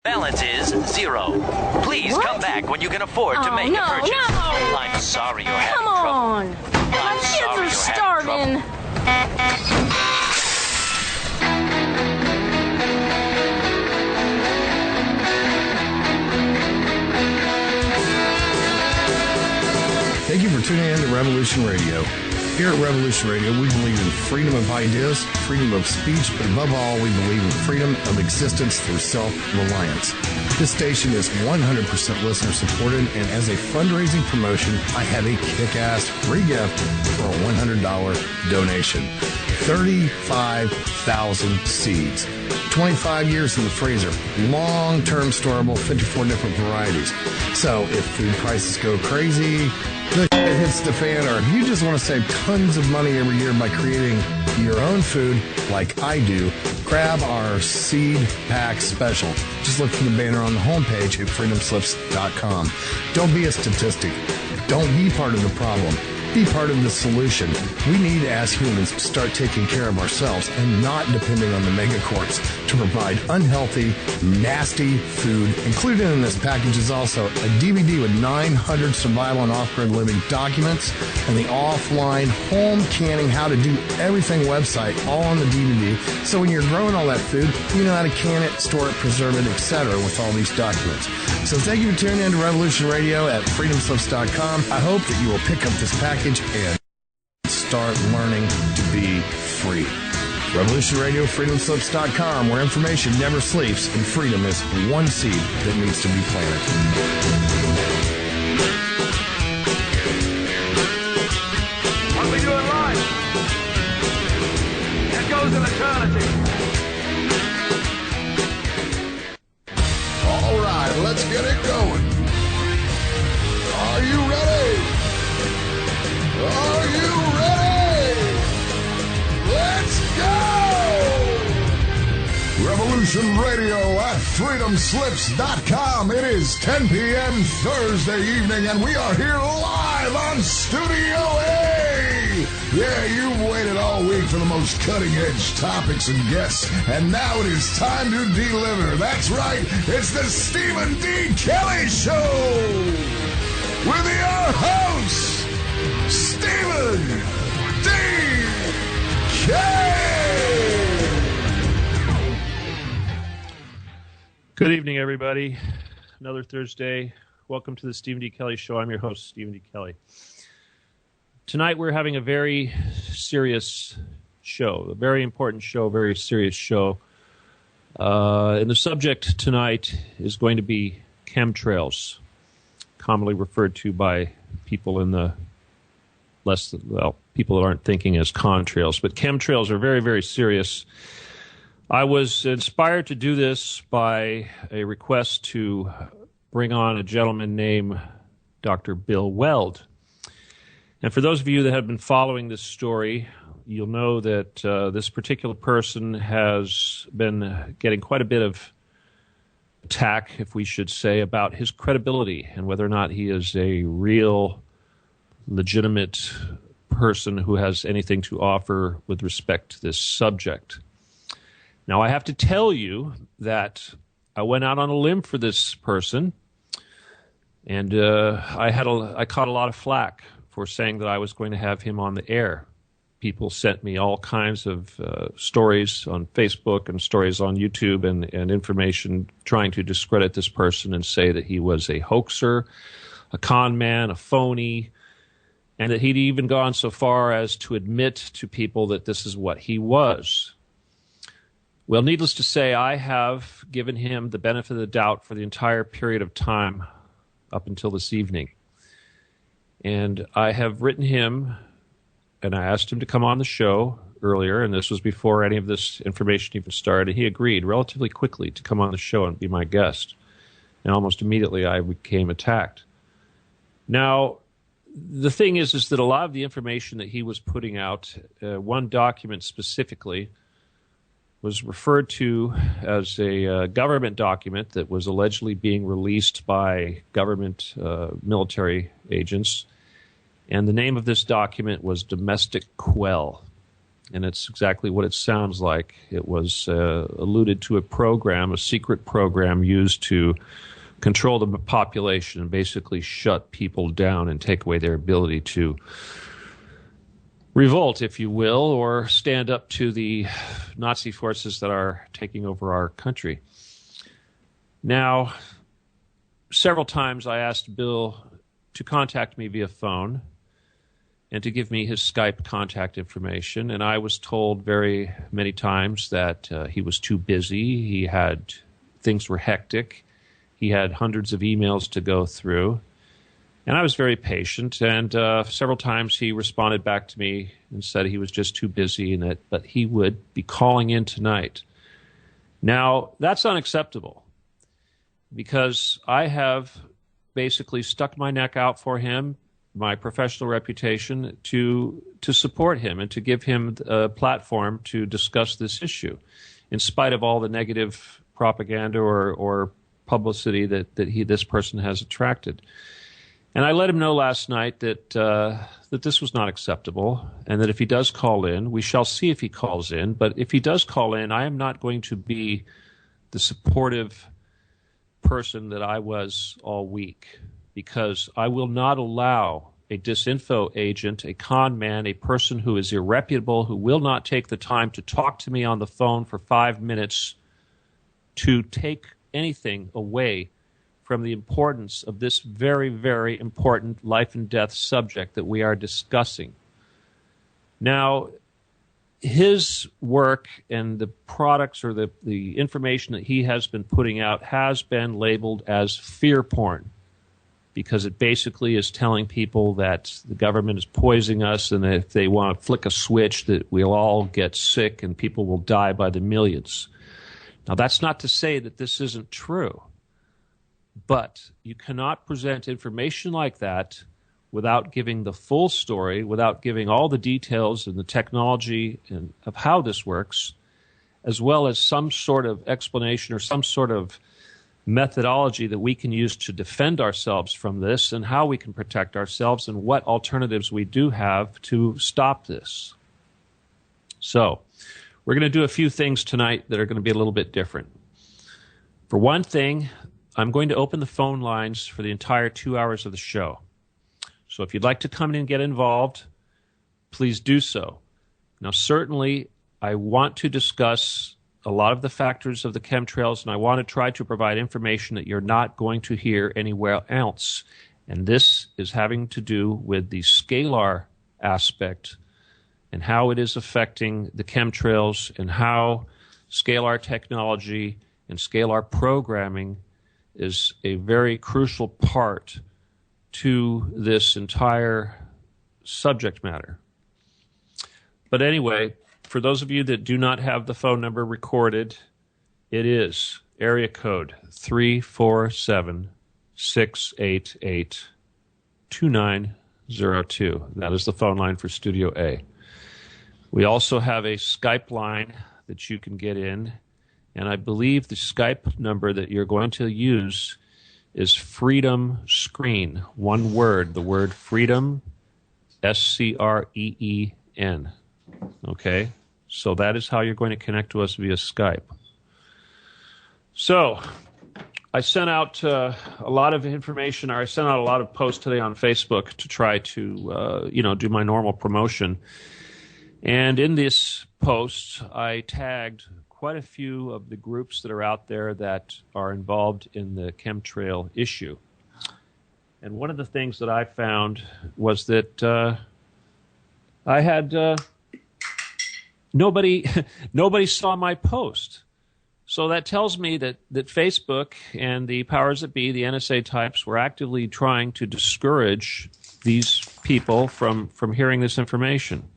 Balance is zero. Please come back when you can afford to make a purchase. No. I'm sorry you're having Come trouble. on. My kids are starving. Thank you for tuning in to Revolution Radio. Here at Revolution Radio, we believe in freedom of ideas, freedom of speech, but above all, we believe in freedom of existence through self-reliance. This station is 100% listener-supported, and as a fundraising promotion, I have a kick-ass free gift for a $100 donation. 35,000 seeds. 25 years in the freezer. Long-term storable, 54 different varieties. So if food prices go crazy, the shit hits the fan, or if you just want to save tons of money every year by creating your own food like I do, grab our Seed Pack Special. Just look for the banner on the homepage at freedomslips.com. Don't be a statistic. Don't be part of the problem. Be part of the solution. We need, as humans, to start taking care of ourselves and not depending on the megacorps to provide unhealthy, nasty food. Included in this package is also a DVD with 900 survival and off-grid living documents and the offline home canning how to do everything website all on the DVD. So when you're growing all that food, you know how to can it, store it, preserve it, etc. with all these documents. So thank you for tuning in to Revolution Radio at freedomslips.com. I hope that you will pick up this package and start learning to be free. Revolution Radio, freedomslips.com, where information never sleeps and freedom is one seed that needs to be planted. What we do in life, it goes in eternity. All right, let's get it going. Are you ready? Are you ready? Let's go! Revolution Radio at freedomslips.com. It is 10 p.m. Thursday evening, and we are here live on Studio A. Yeah, you've waited all week for the most cutting-edge topics and guests, and now it is time to deliver. That's right, it's the Stephen D. Kelly Show with your host, Stephen D. Kelly. Good evening, everybody. Another Thursday. Welcome to the Stephen D. Kelly Show. I'm your host, Stephen D. Kelly. Tonight we're having a very serious show, a very important show, very serious show. And the subject tonight is going to be chemtrails, commonly referred to by people in the people that aren't thinking as contrails. But chemtrails are very, very serious. I was inspired to do this by a request to bring on a gentleman named Dr. Bill Weld. And for those of you that have been following this story, you'll know that this particular person has been getting quite a bit of attack, if we should say, about his credibility and whether or not he is a real, legitimate person who has anything to offer with respect to this subject. Now, I have to tell you that I went out on a limb for this person, and I caught a lot of flack for saying that I was going to have him on the air. People sent me all kinds of stories on Facebook and stories on YouTube and information trying to discredit this person and say that he was a hoaxer, a con man, a phony, and that he'd even gone so far as to admit to people that this is what he was. Well, needless to say, I have given him the benefit of the doubt for the entire period of time up until this evening. And I have written him, and I asked him to come on the show earlier, and this was before any of this information even started. He agreed relatively quickly to come on the show and be my guest. And almost immediately I became attacked. Now, the thing is that a lot of the information that he was putting out, one document specifically, was referred to as a government document that was allegedly being released by government military agents. And the name of this document was Domestic Quell. and it's exactly what it sounds like. It was alluded to a program, a secret program used to control the population and basically shut people down and take away their ability to revolt, if you will, or stand up to the Nazi forces that are taking over our country. Now, several times I asked Bill to contact me via phone and to give me his Skype contact information, and I was told very many times that he was too busy, things were hectic, he had hundreds of emails to go through. And I was very patient, and several times he responded back to me and said he was just too busy and but he would be calling in tonight. Now, that's unacceptable because I have basically stuck my neck out for him, my professional reputation, to support him and to give him a platform to discuss this issue, in spite of all the negative propaganda or publicity that this person has attracted. And I let him know last night that this was not acceptable, and that if he does call in, we shall see if he calls in, but if he does call in, I am not going to be the supportive person that I was all week, because I will not allow a disinfo agent, a con man, a person who is irreputable, who will not take the time to talk to me on the phone for 5 minutes, to take anything away from the importance of this very, very important life and death subject that we are discussing. Now, his work and the products or the information that he has been putting out has been labeled as fear porn, because it basically is telling people that the government is poisoning us, and that if they want to flick a switch that we'll all get sick and people will die by the millions. Now, that's not to say that this isn't true. But you cannot present information like that without giving the full story, without giving all the details and the technology and of how this works, as well as some sort of explanation or some sort of methodology that we can use to defend ourselves from this, and how we can protect ourselves, and what alternatives we do have to stop this. So, we're going to do a few things tonight that are going to be a little bit different. For one thing, I'm going to open the phone lines for the entire 2 hours of the show. So if you'd like to come in and get involved, please do so. Now, certainly, I want to discuss a lot of the factors of the chemtrails, and I want to try to provide information that you're not going to hear anywhere else. And this is having to do with the scalar aspect and how it is affecting the chemtrails, and how scalar technology and scalar programming is a very crucial part to this entire subject matter. But anyway, for those of you that do not have the phone number recorded, it is area code 347-688-2902. That is the phone line for Studio A. We also have a Skype line that you can get in, and I believe the Skype number that you're going to use is Freedom Screen. One word, the word freedom, S-C-R-E-E-N. Okay? So that is how you're going to connect to us via Skype. So, I sent out a lot of information, or I sent out a lot of posts today on Facebook to try to, do my normal promotion. And in this post, I tagged quite a few of the groups that are out there that are involved in the chemtrail issue. And one of the things that I found was that I had nobody saw my post. So that tells me that Facebook and the powers that be, the NSA types, were actively trying to discourage these people from hearing this information.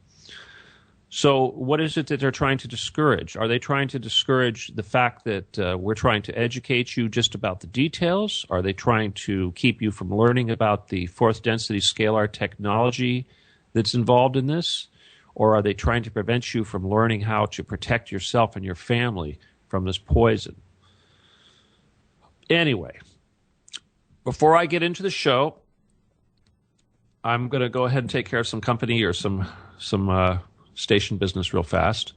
So what is it that they're trying to discourage? Are they trying to discourage the fact that we're trying to educate you just about the details? Are they trying to keep you from learning about the fourth density scalar technology that's involved in this? Or are they trying to prevent you from learning how to protect yourself and your family from this poison? Anyway, before I get into the show, I'm going to go ahead and take care of some company or some station business real fast.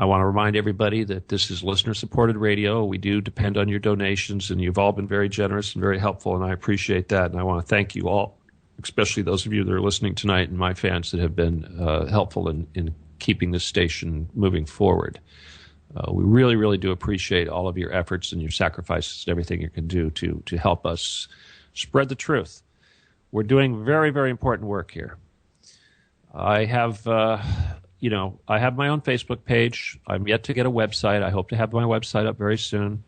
I want to remind everybody that this is listener-supported radio. We do depend on your donations, and you've all been very generous and very helpful, and I appreciate that. And I want to thank you all, especially those of you that are listening tonight and my fans that have been helpful in keeping this station moving forward. We really, really do appreciate all of your efforts and your sacrifices and everything you can do to help us spread the truth. We're doing very, very important work here. I have I have my own Facebook page. I'm yet to get a website. I hope to have my website up very soon.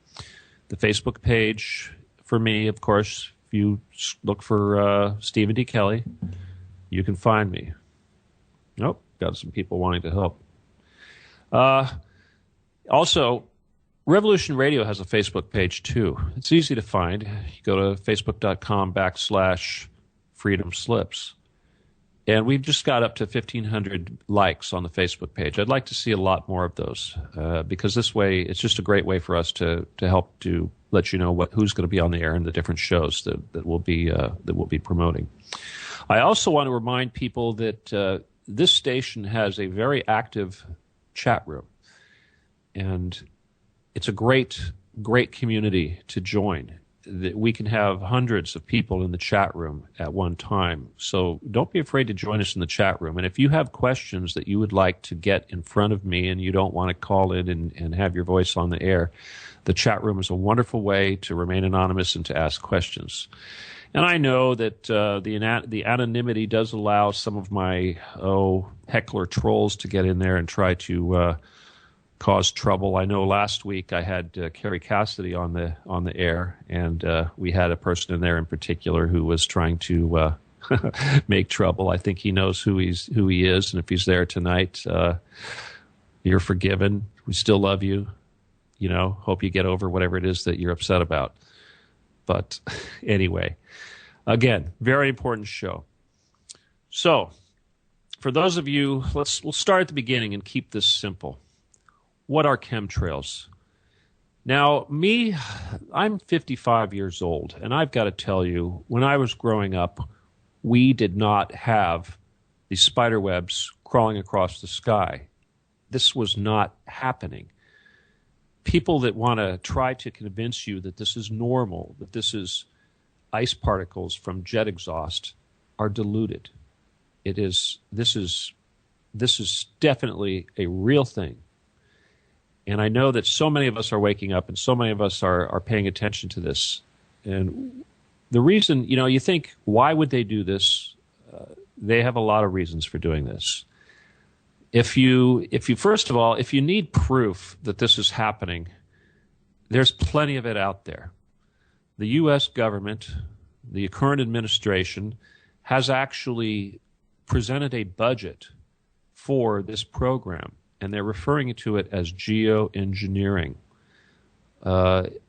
The Facebook page for me, of course, if you look for Stephen D. Kelly, you can find me. Nope, got some people wanting to help. Also, Revolution Radio has a Facebook page too. It's easy to find. You go to facebook.com/Freedom Slips. And we've just got up to 1,500 likes on the Facebook page. I'd like to see a lot more of those because this way, it's just a great way for us to help to let you know who's going to be on the air and the different shows that we'll be promoting. I also want to remind people that this station has a very active chat room, and it's a great community to join. That we can have hundreds of people in the chat room at one time. So don't be afraid to join us in the chat room. And if you have questions that you would like to get in front of me and you don't want to call in and have your voice on the air, the chat room is a wonderful way to remain anonymous and to ask questions. And I know that the anonymity does allow some of my heckler trolls to get in there and try to cause trouble. I know last week I had Carrie Cassidy on the air, and we had a person in there in particular who was trying to make trouble. I think he knows who he is, and if he's there tonight, you're forgiven. We still love you. Hope you get over whatever it is that you're upset about. But anyway, again, very important show. So, for those of you, we'll start at the beginning and keep this simple. What are chemtrails? Now, I'm 55 years old, and I've got to tell you, when I was growing up, we did not have these spider webs crawling across the sky. This was not happening. People that want to try to convince you that this is normal, that this is ice particles from jet exhaust, are deluded. This is definitely a real thing. And I know that so many of us are waking up and so many of us are paying attention to this. And the reason, you think, why would they do this? They have a lot of reasons for doing this. If you first of all, if you need proof that this is happening, there's plenty of it out there. The U.S. government, the current administration, has actually presented a budget for this program, and they're referring to it as geoengineering.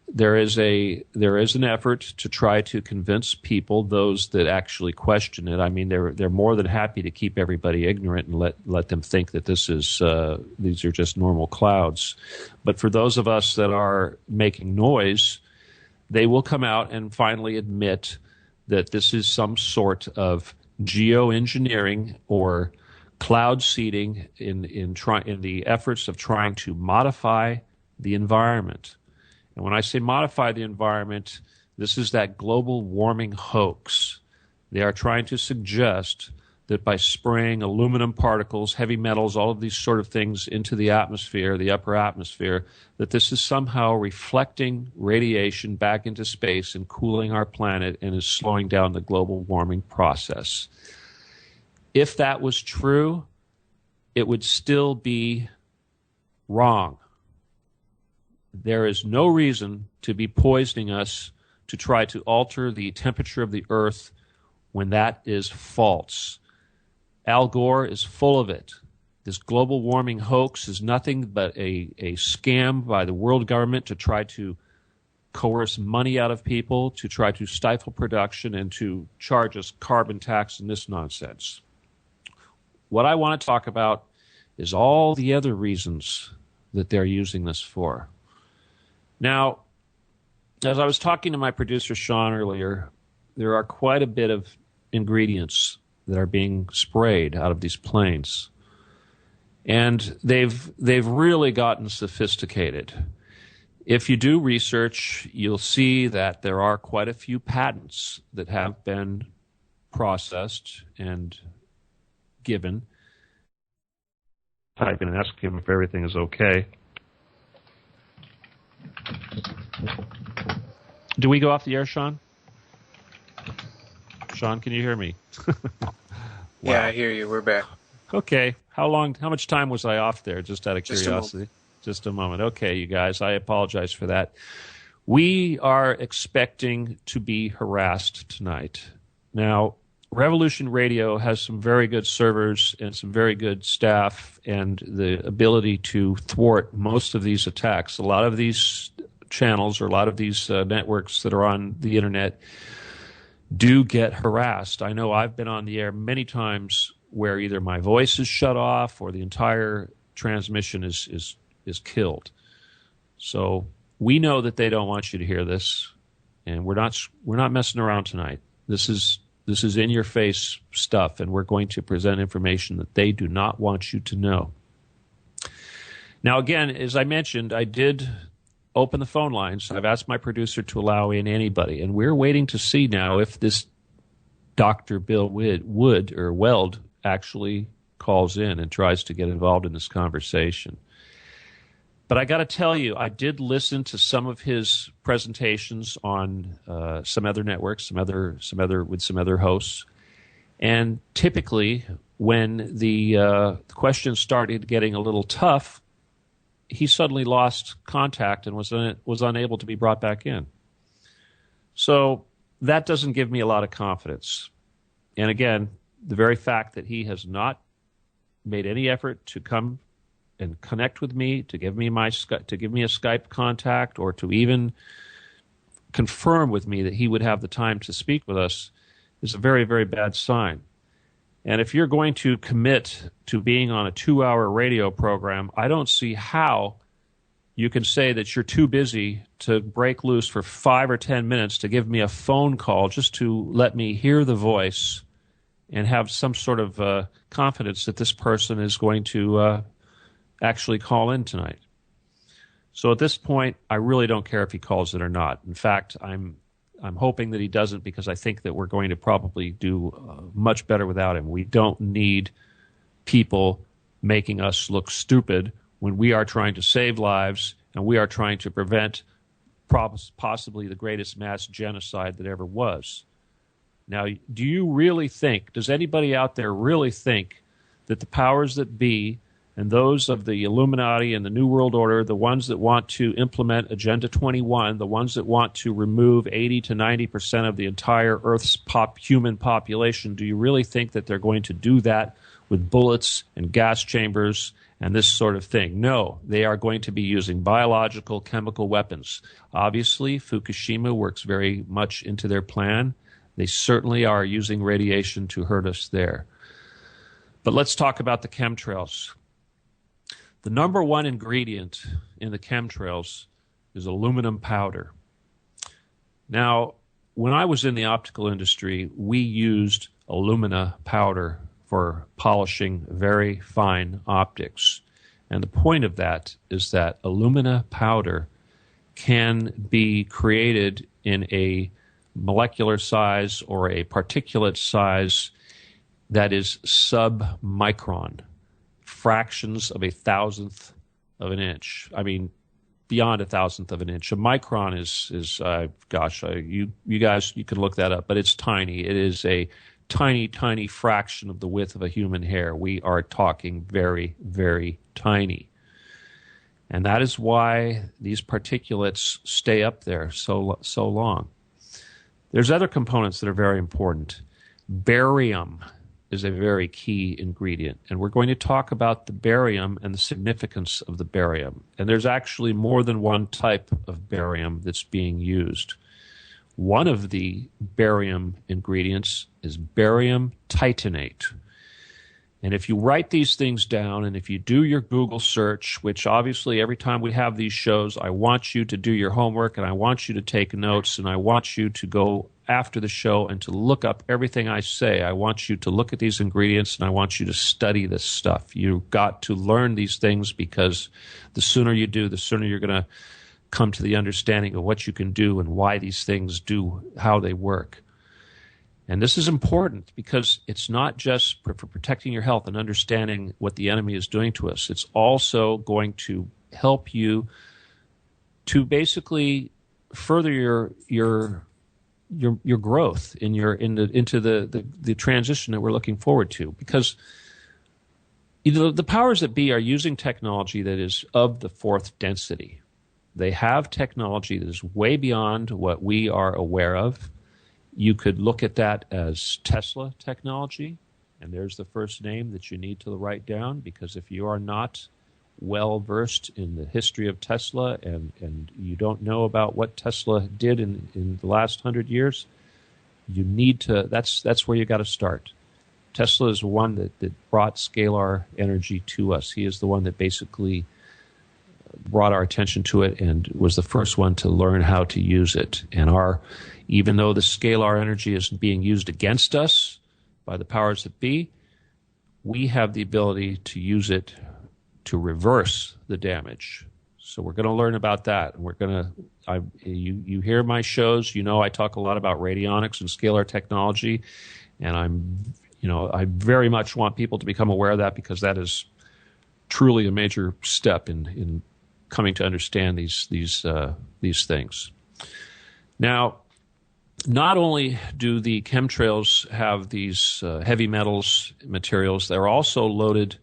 There is an effort to try to convince people, those that actually question it. I mean, they're more than happy to keep everybody ignorant and let them think that these are just normal clouds. But for those of us that are making noise, they will come out and finally admit that this is some sort of geoengineering or cloud seeding in the efforts of trying to modify the environment. And when I say modify the environment, this is that global warming hoax. They are trying to suggest that by spraying aluminum particles, heavy metals, all of these sort of things into the atmosphere, the upper atmosphere, that this is somehow reflecting radiation back into space and cooling our planet and is slowing down the global warming process. If that was true, it would still be wrong. There is no reason to be poisoning us to try to alter the temperature of the Earth when that is false. Al Gore is full of it. This global warming hoax is nothing but a scam by the world government to try to coerce money out of people, to try to stifle production, and to charge us carbon tax and this nonsense. What I want to talk about is all the other reasons that they're using this for. Now, as I was talking to my producer, Sean, earlier, there are quite a bit of ingredients that are being sprayed out of these planes. And they've really gotten sophisticated. If you do research, you'll see that there are quite a few patents that have been processed and given. I can ask him if everything is okay. Do we go off the air, Sean? Sean, can you hear me? Wow. Yeah, I hear you. We're back. Okay. How much time was I off there, just out of curiosity? Just a moment. Okay, you guys, I apologize for that. We are expecting to be harassed tonight. Now, Revolution Radio has some very good servers and some very good staff and the ability to thwart most of these attacks. A lot of these channels or a lot of these networks that are on the internet do get harassed. I know I've been on the air many times where either my voice is shut off or the entire transmission is killed. So we know that they don't want you to hear this, and we're not messing around tonight. This is in your face stuff, and we're going to present information that they do not want you to know. Now, again, as I mentioned, I did open the phone lines. I've asked my producer to allow in anybody, and we're waiting to see now if this Dr. Bill Weld actually calls in and tries to get involved in this conversation. But I got to tell you, I did listen to some of his presentations on some other networks, with some other hosts, and typically when the questions started getting a little tough, he suddenly lost contact and was unable to be brought back in. So that doesn't give me a lot of confidence. And again, the very fact that he has not made any effort to come and connect with me, to give me a Skype contact, or to even confirm with me that he would have the time to speak with us, is a very, very bad sign. And if you're going to commit to being on a 2-hour radio program, I don't see how you can say that you're too busy to break loose for 5 or 10 minutes to give me a phone call just to let me hear the voice and have some sort of confidence that this person is going to actually call in tonight. So at this point, I really don't care if he calls in or not. In fact, I'm hoping that he doesn't, because I think that we're going to probably do much better without him. We don't need people making us look stupid when we are trying to save lives and we are trying to prevent possibly the greatest mass genocide that ever was. Now, do you really think, does anybody out there really think that the powers that be and those of the Illuminati and the New World Order, the ones that want to implement Agenda 21, the ones that want to remove 80 to 90% of the entire Earth's human population, do you really think that they're going to do that with bullets and gas chambers and this sort of thing? No, they are going to be using biological, chemical weapons. Obviously, Fukushima works very much into their plan. They certainly are using radiation to hurt us there. But let's talk about the chemtrails. The number one ingredient in the chemtrails is aluminum powder. Now, when I was in the optical industry, we used alumina powder for polishing very fine optics. And the point of that is that alumina powder can be created in a molecular size or a particulate size that is submicron, fractions of a thousandth of an inch. I mean, beyond a thousandth of an inch. A micron is you guys, you can look that up, but it's tiny. It is a tiny, tiny fraction of the width of a human hair. We are talking very, very tiny. And that is why these particulates stay up there so long. There's other components that are very important. Barium is a very key ingredient, and we're going to talk about the barium and the significance of the barium. And there's actually more than one type of barium that's being used. One of the barium ingredients is barium titanate. And if you write these things down, and if you do your Google search, which obviously every time we have these shows, I want you to do your homework, and I want you to take notes, and I want you to go after the show and to look up everything I say. I want you to look at these ingredients, and I want you to study this stuff. You've got to learn these things, because the sooner you do, the sooner you're going to come to the understanding of what you can do and why these things do, how they work. And this is important because it's not just for protecting your health and understanding what the enemy is doing to us. It's also going to help you to basically further your growth into the transition that we're looking forward to. Because the powers that be are using technology that is of the fourth density. They have technology that is way beyond what we are aware of. You could look at that as Tesla technology, and there's the first name that you need to write down, because if you are not well versed in the history of Tesla and you don't know about what Tesla did in the last 100 years, you need to, that's where you got to start. Tesla is the one that brought scalar energy to us. He is the one that basically brought our attention to it and was the first one to learn how to use it. And even though the scalar energy is being used against us by the powers that be, we have the ability to use it to reverse the damage. So we're going to learn about that. And we're going to, you hear my shows, I talk a lot about radionics and scalar technology. And I very much want people to become aware of that, because that is truly a major step in coming to understand these things. Now, not only do the chemtrails have these heavy metals materials, they're also loaded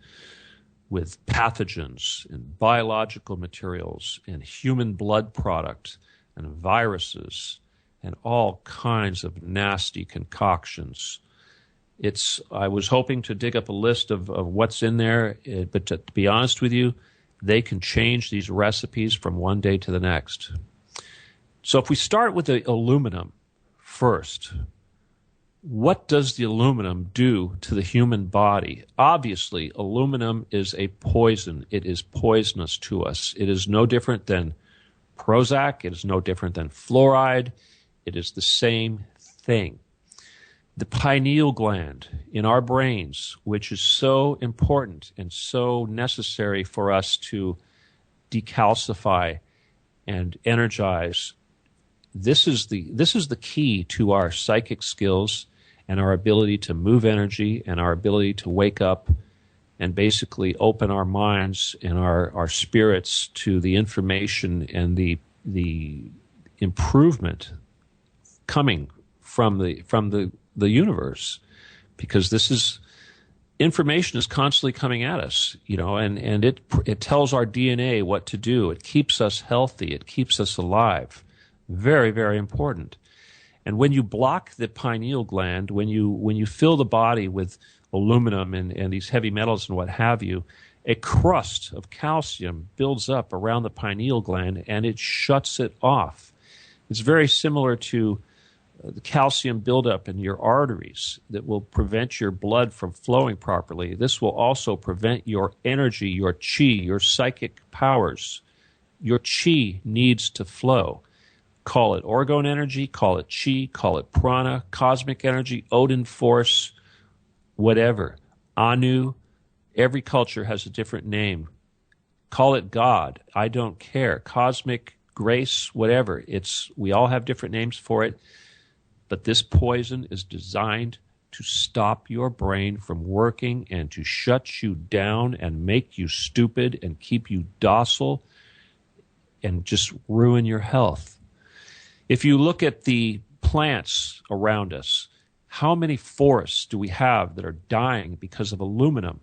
with pathogens and biological materials and human blood product and viruses and all kinds of nasty concoctions. I was hoping to dig up a list of what's in there, but to be honest with you, they can change these recipes from one day to the next. So if we start with the aluminum first, what does the aluminum do to the human body? Obviously, aluminum is a poison. It is poisonous to us. It is no different than Prozac. It is no different than fluoride. It is the same thing. The pineal gland in our brains, which is so important and so necessary for us to decalcify and energize, this is the key to our psychic skills and our ability to move energy and our ability to wake up and basically open our minds and our spirits to the information and the improvement coming from the universe, because information is constantly coming at us, and it tells our DNA what to do. It keeps us healthy. It keeps us alive. Very, very important. And when you block the pineal gland, when you fill the body with aluminum and these heavy metals and what have you, a crust of calcium builds up around the pineal gland and it shuts it off. It's very similar to the calcium buildup in your arteries that will prevent your blood from flowing properly. This will also prevent your energy, your chi, your psychic powers. Your chi needs to flow. Call it orgone energy, call it chi, call it prana, cosmic energy, Odin force, whatever. Anu, every culture has a different name. Call it God, I don't care. Cosmic grace, whatever. We all have different names for it. But this poison is designed to stop your brain from working and to shut you down and make you stupid and keep you docile and just ruin your health. If you look at the plants around us, how many forests do we have that are dying because of aluminum?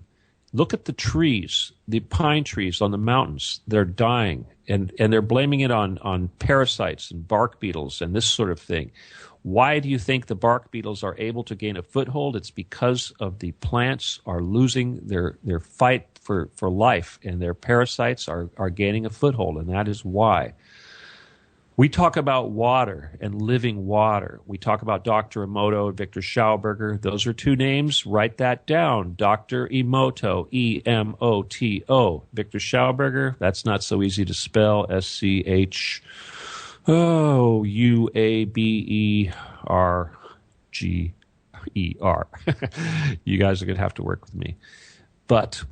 Look at the trees, the pine trees on the mountains. They're dying, and they're blaming it on parasites and bark beetles and this sort of thing. Why do you think the bark beetles are able to gain a foothold? It's because of the plants are losing their fight for life, and their parasites are gaining a foothold, and that is why. We talk about water and living water. We talk about Dr. Emoto and Victor Schauberger. Those are two names. Write that down. Dr. Emoto, E-M-O-T-O. Victor Schauberger, that's not so easy to spell, S-C-H Oh, UABERGER. You guys are going to have to work with me. But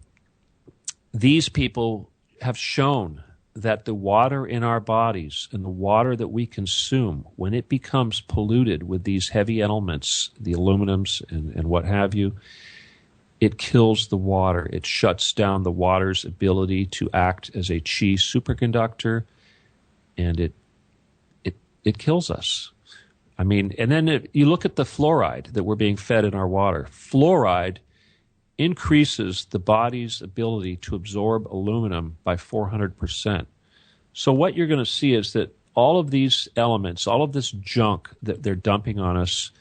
these people have shown that the water in our bodies and the water that we consume, when it becomes polluted with these heavy elements, the aluminums and what have you, it kills the water. It shuts down the water's ability to act as a Chi superconductor, and it kills us. I mean, and then you look at the fluoride that we're being fed in our water. Fluoride increases the body's ability to absorb aluminum by 400%. So what you're going to see is that all of these elements, all of this junk that they're dumping on us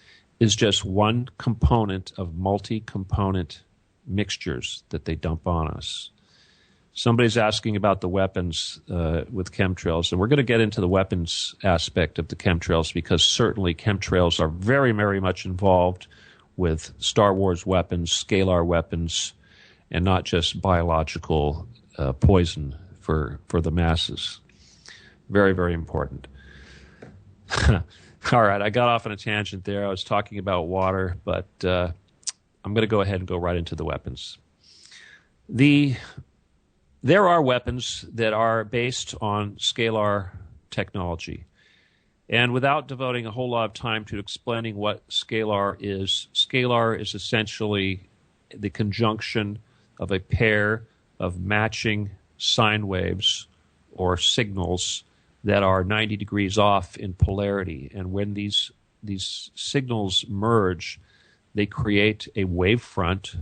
is just one component of multi-component mixtures that they dump on us. Somebody's asking about the weapons with chemtrails, and we're going to get into the weapons aspect of the chemtrails because certainly chemtrails are very, very much involved with Star Wars weapons, scalar weapons, and not just biological poison for the masses. Very, very important. All right, I got off on a tangent there. I was talking about water, but I'm going to go ahead and go right into the weapons. There are weapons that are based on scalar technology. And without devoting a whole lot of time to explaining what scalar is essentially the conjunction of a pair of matching sine waves or signals that are 90 degrees off in polarity. And when these signals merge, they create a wavefront,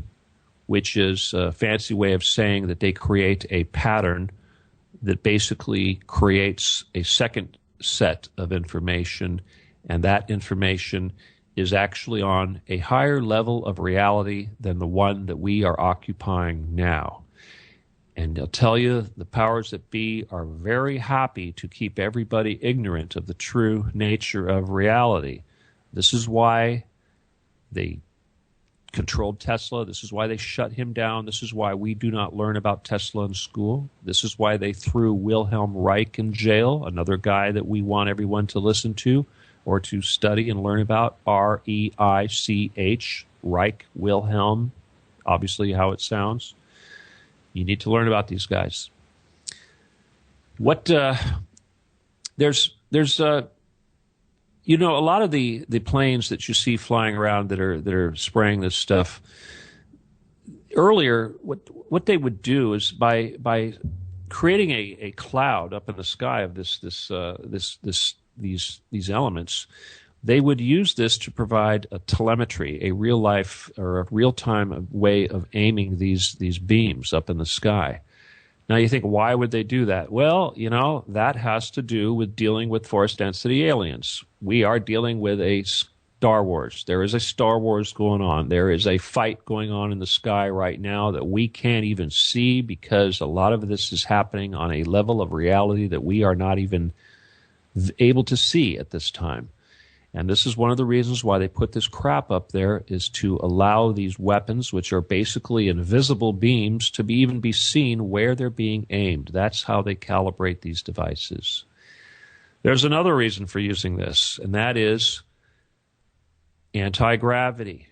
which is a fancy way of saying that they create a pattern that basically creates a second set of information, and that information is actually on a higher level of reality than the one that we are occupying now. And I'll tell you, the powers that be are very happy to keep everybody ignorant of the true nature of reality. This is why they controlled Tesla. This is why they shut him down. This is why we do not learn about Tesla in school. This is why they threw Wilhelm Reich in jail, another guy that we want everyone to listen to or to study and learn about. R-E-I-C-H, Reich, Wilhelm, obviously how it sounds. You need to learn about these guys. There's a lot of the planes that you see flying around that are spraying this stuff. Earlier, what they would do is by creating a cloud up in the sky of these elements, they would use this to provide a telemetry, a real life or a real time way of aiming these beams up in the sky. Now you think, why would they do that? Well, that has to do with dealing with force density aliens. We are dealing with a Star Wars. There is a Star Wars going on. There is a fight going on in the sky right now that we can't even see because a lot of this is happening on a level of reality that we are not even able to see at this time. And this is one of the reasons why they put this crap up there, is to allow these weapons, which are basically invisible beams, to even be seen where they're being aimed. That's how they calibrate these devices. There's another reason for using this, and that is anti-gravity.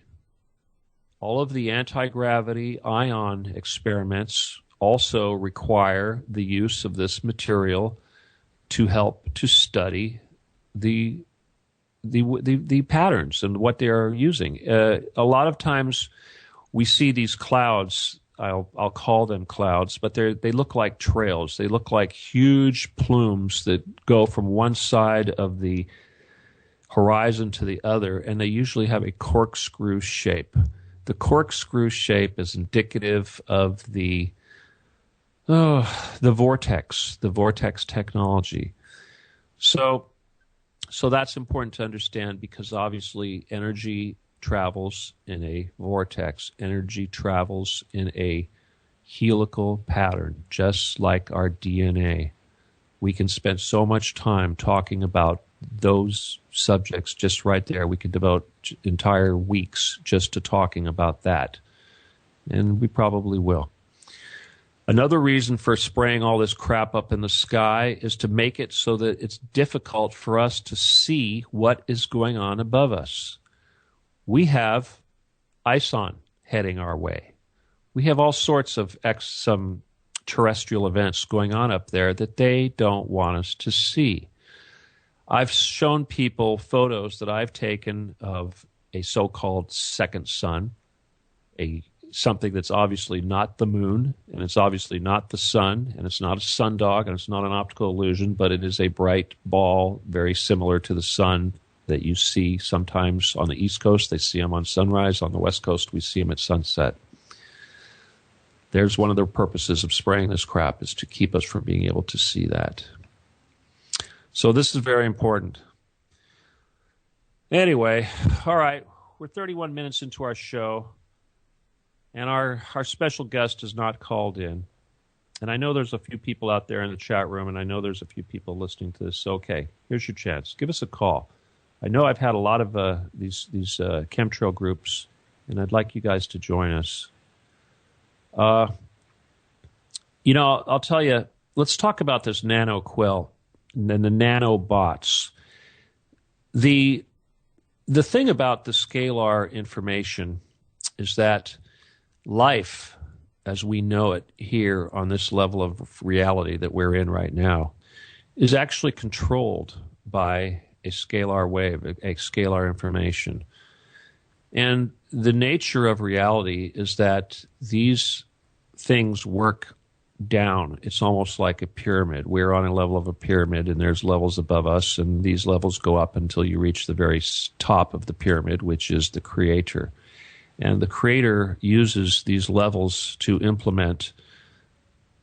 All of the anti-gravity ion experiments also require the use of this material to help to study the patterns and what they are using. A lot of times we see these clouds. I'll call them clouds, but they look like trails. They look like huge plumes that go from one side of the horizon to the other, and they usually have a corkscrew shape. The corkscrew shape is indicative of the vortex technology. So that's important to understand, because obviously energy travels in a vortex. Energy travels in a helical pattern, just like our DNA. We can spend so much time talking about those subjects just right there. We could devote entire weeks just to talking about that, and we probably will. Another reason for spraying all this crap up in the sky is to make it so that it's difficult for us to see what is going on above us. We have ISON heading our way. We have all sorts of some terrestrial events going on up there that they don't want us to see. I've shown people photos that I've taken of a so-called second sun, something that's obviously not the moon, and it's obviously not the sun, and it's not a sundog, and it's not an optical illusion, but it is a bright ball very similar to the sun that you see sometimes on the East Coast. They see them on sunrise. On the West Coast, we see them at sunset. There's one of the purposes of spraying this crap, is to keep us from being able to see that. So this is very important. Anyway, all right, we're 31 minutes into our show. And our special guest has not called in. And I know there's a few people out there in the chat room, and I know there's a few people listening to this. So, okay, here's your chance. Give us a call. I know I've had a lot of these chemtrail groups, and I'd like you guys to join us. I'll tell you, let's talk about this nano quill and then the nanobots. The thing about the scalar information is that life, as we know it here on this level of reality that we're in right now, is actually controlled by a scalar wave, a scalar information. And the nature of reality is that these things work down. It's almost like a pyramid. We're on a level of a pyramid, and there's levels above us, and these levels go up until you reach the very top of the pyramid, which is the creator. And the creator uses these levels to implement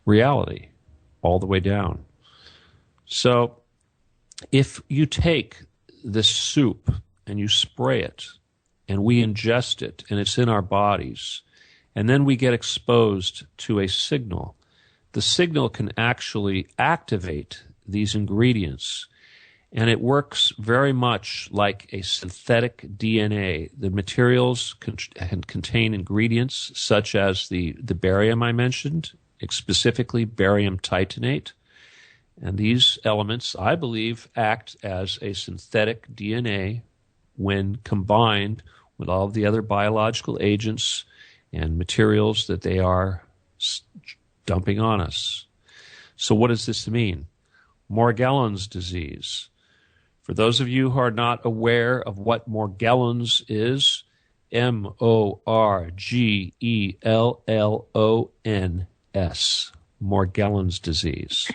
reality all the way down. So if you take this soup and you spray it, and we ingest it, and it's in our bodies, and then we get exposed to a signal, the signal can actually activate these ingredients. And it works very much like a synthetic DNA. The materials can contain ingredients such as the barium I mentioned, specifically barium titanate. And these elements, I believe, act as a synthetic DNA when combined with all of the other biological agents and materials that they are dumping on us. So what does this mean? Morgellons disease. For those of you who are not aware of what Morgellons is, Morgellons, Morgellons disease.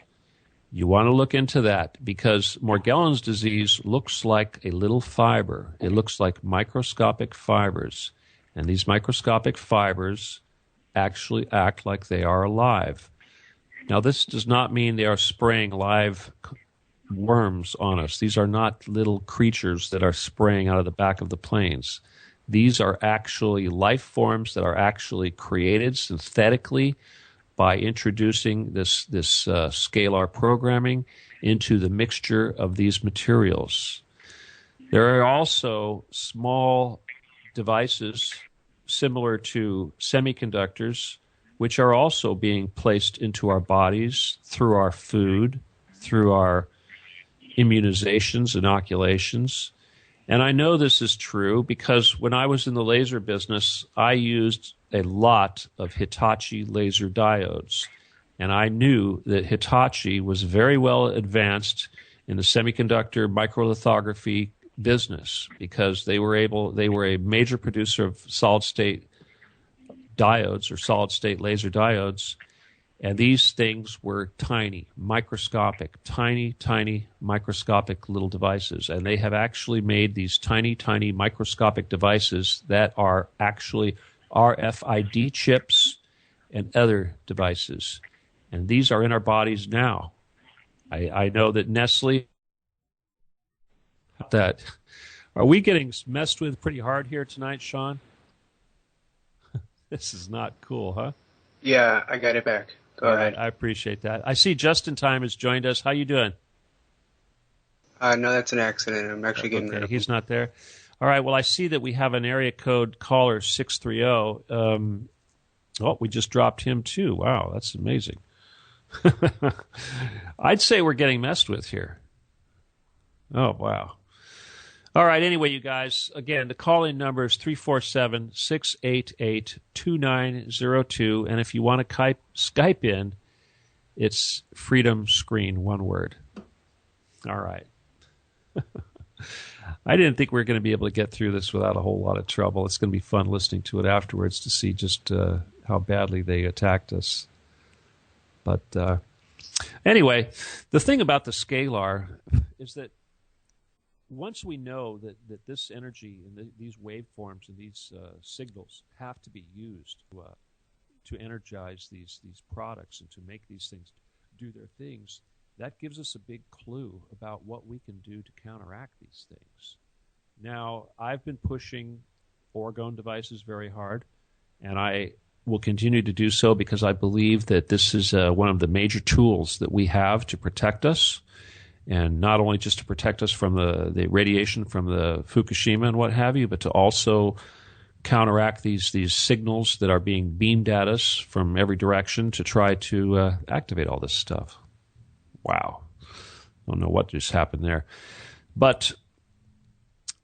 You want to look into that because Morgellons disease looks like a little fiber. It looks like microscopic fibers. And these microscopic fibers actually act like they are alive. Now, this does not mean they are spraying live worms on us. These are not little creatures that are spraying out of the back of the planes. These are actually life forms that are actually created synthetically by introducing this scalar programming into the mixture of these materials. There are also small devices similar to semiconductors, which are also being placed into our bodies through our food, through our immunizations, inoculations. And I know this is true because when I was in the laser business, I used a lot of Hitachi laser diodes. And I knew that Hitachi was very well advanced in the semiconductor microlithography business because they were a major producer of solid-state diodes or solid-state laser diodes. And these things were tiny, microscopic, tiny, microscopic little devices. And they have actually made these tiny, microscopic devices that are actually RFID chips and other devices. And these are in our bodies now. I know that Nestle, that are we getting messed with pretty hard here tonight, Sean? This is not cool, huh? Yeah, I got it back. Go ahead. I appreciate that. I see Just in Time has joined us. How you doing? No, that's an accident. I'm actually getting rid of him. He's not there. All right. Well, I see that we have an area code caller 630. Oh, we just dropped him too. Wow, that's amazing. I'd say we're getting messed with here. Oh, wow. All right, anyway, you guys, again, the call-in number is 347-688-2902, and if you want to Skype in, it's Freedom Screen, one word. All right. I didn't think we were going to be able to get through this without a whole lot of trouble. It's going to be fun listening to it afterwards to see just how badly they attacked us. But anyway, the thing about the scalar is that once we know that this energy and these waveforms and these signals have to be used to energize these products and to make these things do their things, that gives us a big clue about what we can do to counteract these things. Now, I've been pushing orgone devices very hard, and I will continue to do so because I believe that this is one of the major tools that we have to protect us. And not only just to protect us from the radiation from the Fukushima and what have you, but to also counteract these signals that are being beamed at us from every direction to try to activate all this stuff. Wow. I don't know what just happened there. But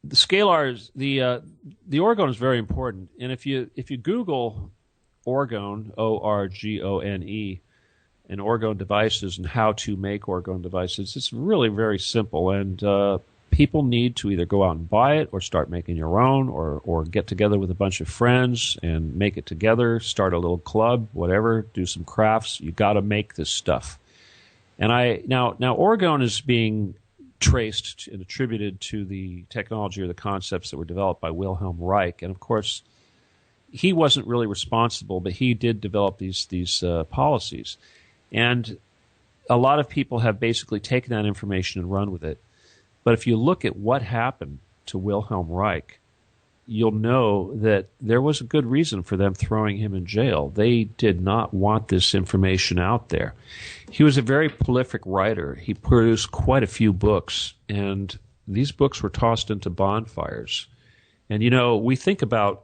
the scalar is, the orgone is very important. And if you Google orgone, O-R-G-O-N-E, and orgone devices and how to make orgone devices, it's really very simple. And people need to either go out and buy it or start making your own or get together with a bunch of friends and make it together, start a little club, whatever, do some crafts. You got to make this stuff. And now orgone is being traced and attributed to the technology or the concepts that were developed by Wilhelm Reich. And of course, he wasn't really responsible, but he did develop these policies. And a lot of people have basically taken that information and run with it. But if you look at what happened to Wilhelm Reich, you'll know that there was a good reason for them throwing him in jail. They did not want this information out there. He was a very prolific writer. He produced quite a few books, and these books were tossed into bonfires. And, when we think about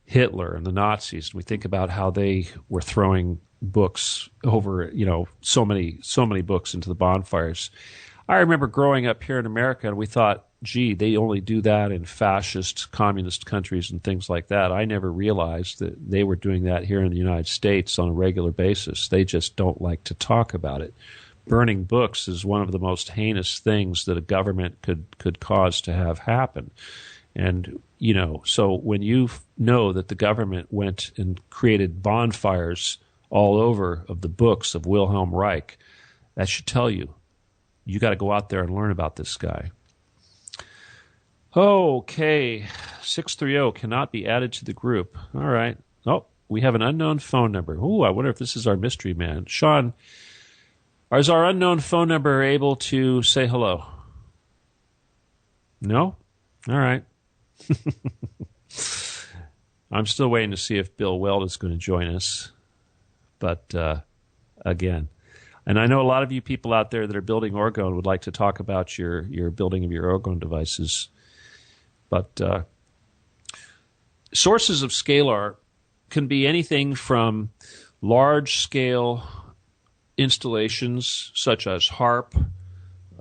Hitler and the Nazis, we think about how they were throwing books over, so many books into the bonfires. I remember growing up here in America, and we thought, gee, they only do that in fascist, communist countries and things like that. I never realized that they were doing that here in the United States on a regular basis. They just don't like to talk about it. Burning books is one of the most heinous things that a government could cause to have happen. And, so when you know that the government went and created bonfires all over of the books of Wilhelm Reich, that should tell you got to go out there and learn about this guy. Okay, 630 cannot be added to the group. All right. Oh, we have an unknown phone number. Ooh, I wonder if this is our mystery man. Sean, is our unknown phone number able to say hello? No? All right. I'm still waiting to see if Bill Weld is going to join us. But again, and I know a lot of you people out there that are building orgone would like to talk about your building of your orgone devices. But sources of scalar can be anything from large-scale installations such as HARP.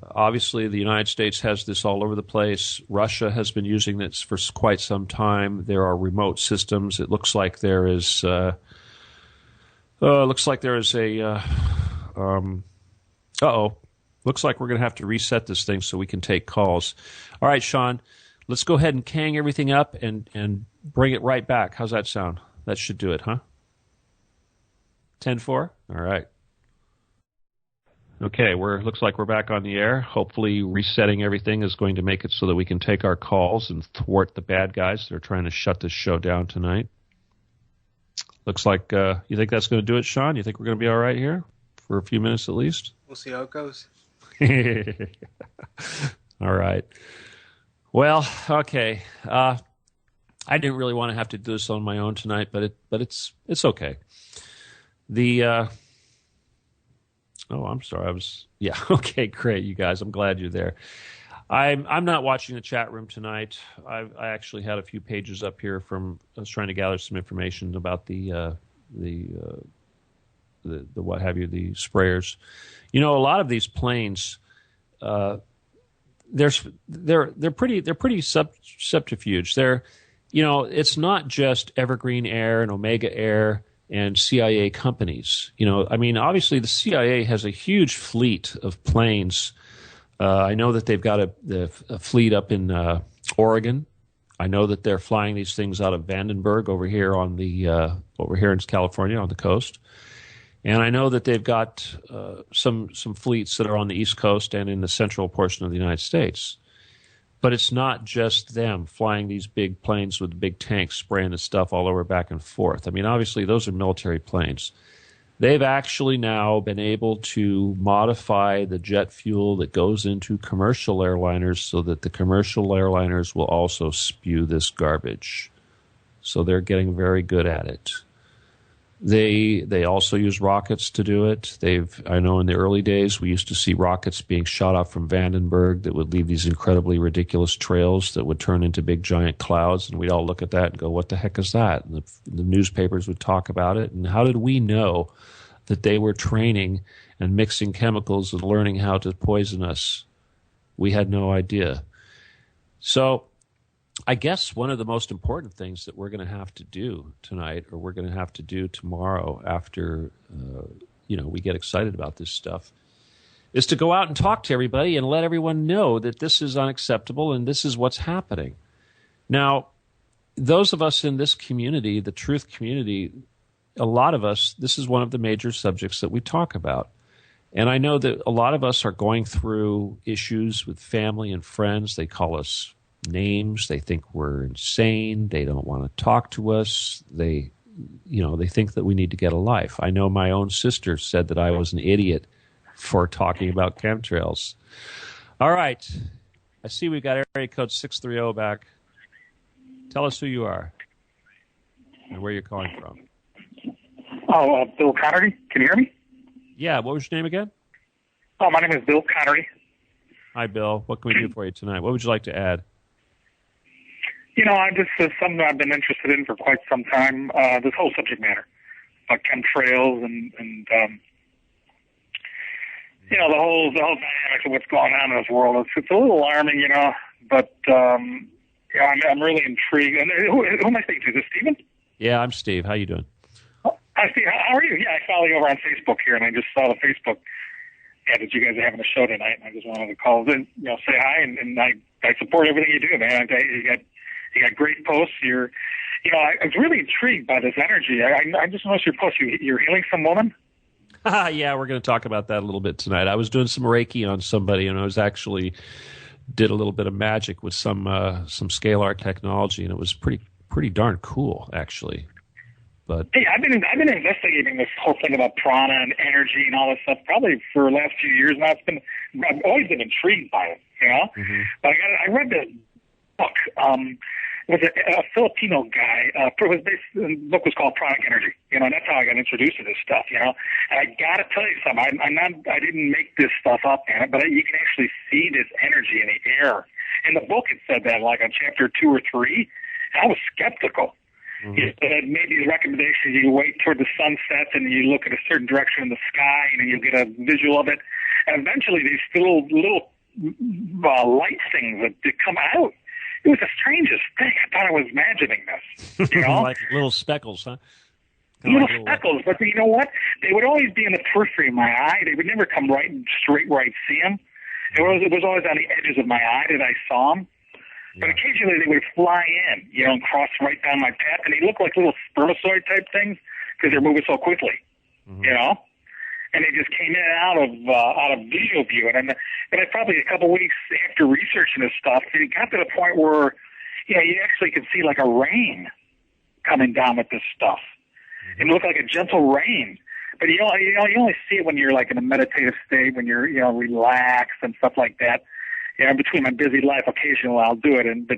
Obviously, the United States has this all over the place. Russia has been using this for quite some time. There are remote systems. It looks like there is a Looks like we're going to have to reset this thing so we can take calls. All right, Sean, let's go ahead and kang everything up and bring it right back. How's that sound? That should do it, huh? 10-4? All right. Okay, looks like we're back on the air. Hopefully resetting everything is going to make it so that we can take our calls and thwart the bad guys that are trying to shut this show down tonight. Looks like, you think that's going to do it, Sean? You think we're going to be all right here for a few minutes at least? We'll see how it goes. All right. Well, okay. I didn't really want to have to do this on my own tonight, but it's okay. I'm sorry. Okay, great, you guys. I'm glad you're there. I'm not watching the chat room tonight. I actually had a few pages up here from. I was trying to gather some information about the what have you, the sprayers. You know, a lot of these planes, they're pretty subterfuge. They're, you know, it's not just Evergreen Air and Omega Air and CIA companies. You know, I mean, obviously the CIA has a huge fleet of planes. I know that they've got a fleet up in Oregon. I know that they're flying these things out of Vandenberg over here in California on the coast. And I know that they've got some fleets that are on the East Coast and in the central portion of the United States. But it's not just them flying these big planes with big tanks spraying the stuff all over back and forth. I mean, obviously, those are military planes. They've actually now been able to modify the jet fuel that goes into commercial airliners so that the commercial airliners will also spew this garbage. So they're getting very good at it. They also use rockets to do it. I know in the early days we used to see rockets being shot off from Vandenberg that would leave these incredibly ridiculous trails that would turn into big giant clouds, and we'd all look at that and go, "What the heck is that?" And the newspapers would talk about it. And how did we know that they were training and mixing chemicals and learning how to poison us? We had no idea. So I guess one of the most important things that we're going to have to do tonight, or we're going to have to do tomorrow after we get excited about this stuff, is to go out and talk to everybody and let everyone know that this is unacceptable and this is what's happening. Now, those of us in this community, the truth community, a lot of us, this is one of the major subjects that we talk about. And I know that a lot of us are going through issues with family and friends. They call us names. They think we're insane. They don't want to talk to us. They think that we need to get a life. I know my own sister said that I was an idiot for talking about chemtrails. All right. I see we've got area code 630 back. Tell us who you are and where you're calling from. Oh, Bill Connery. Can you hear me? Yeah. What was your name again? Oh, my name is Bill Connery. Hi, Bill. What can we do for you tonight? What would you like to add? You know, this is something I've been interested in for quite some time, this whole subject matter about chemtrails and the whole dynamics of what's going on in this world. It's a little alarming, but I'm really intrigued. And who am I speaking to? Is this Stephen? Yeah, I'm Steve. How you doing? Hi, Steve. How are you? Yeah, I follow you over on Facebook here, and I just saw the Facebook ad that you guys are having a show tonight, and I just wanted to call in, say hi, and I support everything you do, man. You got great posts. I was really intrigued by this energy. I just noticed your post. You're healing some woman? Yeah, we're going to talk about that a little bit tonight. I was doing some Reiki on somebody, and I was actually did a little bit of magic with some scalar technology, and it was pretty darn cool, actually. But hey, I've been investigating this whole thing about prana and energy and all this stuff probably for the last few years now. I've always been intrigued by it, Mm-hmm. But I read this book. It was a Filipino guy. The book was called Pranic Energy. And that's how I got introduced to this stuff. And I got to tell you something. I didn't make this stuff up, man. But you can actually see this energy in the air. In the book, it said that, like on chapter 2 or 3. I was skeptical. Mm-hmm. It made these recommendations. You wait toward the sunset and you look at a certain direction in the sky and you get a visual of it. And eventually these little light things that come out. It was the strangest thing. I thought I was imagining this. Like little speckles, huh? Little speckles. But you know what? They would always be in the periphery of my eye. They would never come right straight where I'd see them. It was always on the edges of my eye that I saw them. But occasionally they would fly in, and cross right down my path, and they look like little spermatozoid type things because they're moving so quickly, And they just came in and out of visual view. And I probably a couple weeks after researching this stuff, it got to the point where, you actually could see like a rain coming down with this stuff. It looked like a gentle rain. But you only see it when you're like in a meditative state, when you're relaxed and stuff like that. Between my busy life, occasionally I'll do it, but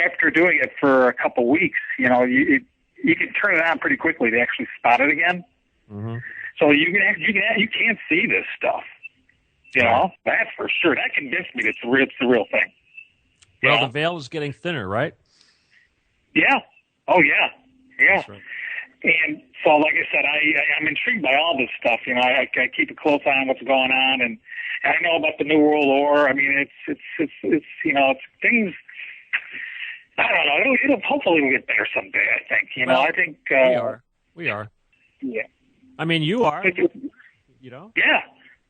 after doing it for a couple weeks, you can turn it on pretty quickly to actually spot it again. Mm-hmm. So you can see this stuff. You know, that's for sure. That convinced me that it's the real thing. Well, the veil is getting thinner, right? Yeah. Oh, yeah. Yeah. That's right. And so, like I said, I'm intrigued by all this stuff. You know, I keep a close eye on what's going on, and I know about the New World Order. I mean, it's you know, it's things. I don't know. It'll hopefully it'll get better someday. I think. You know, I think we are. Yeah. I mean, you are. You know. Yeah.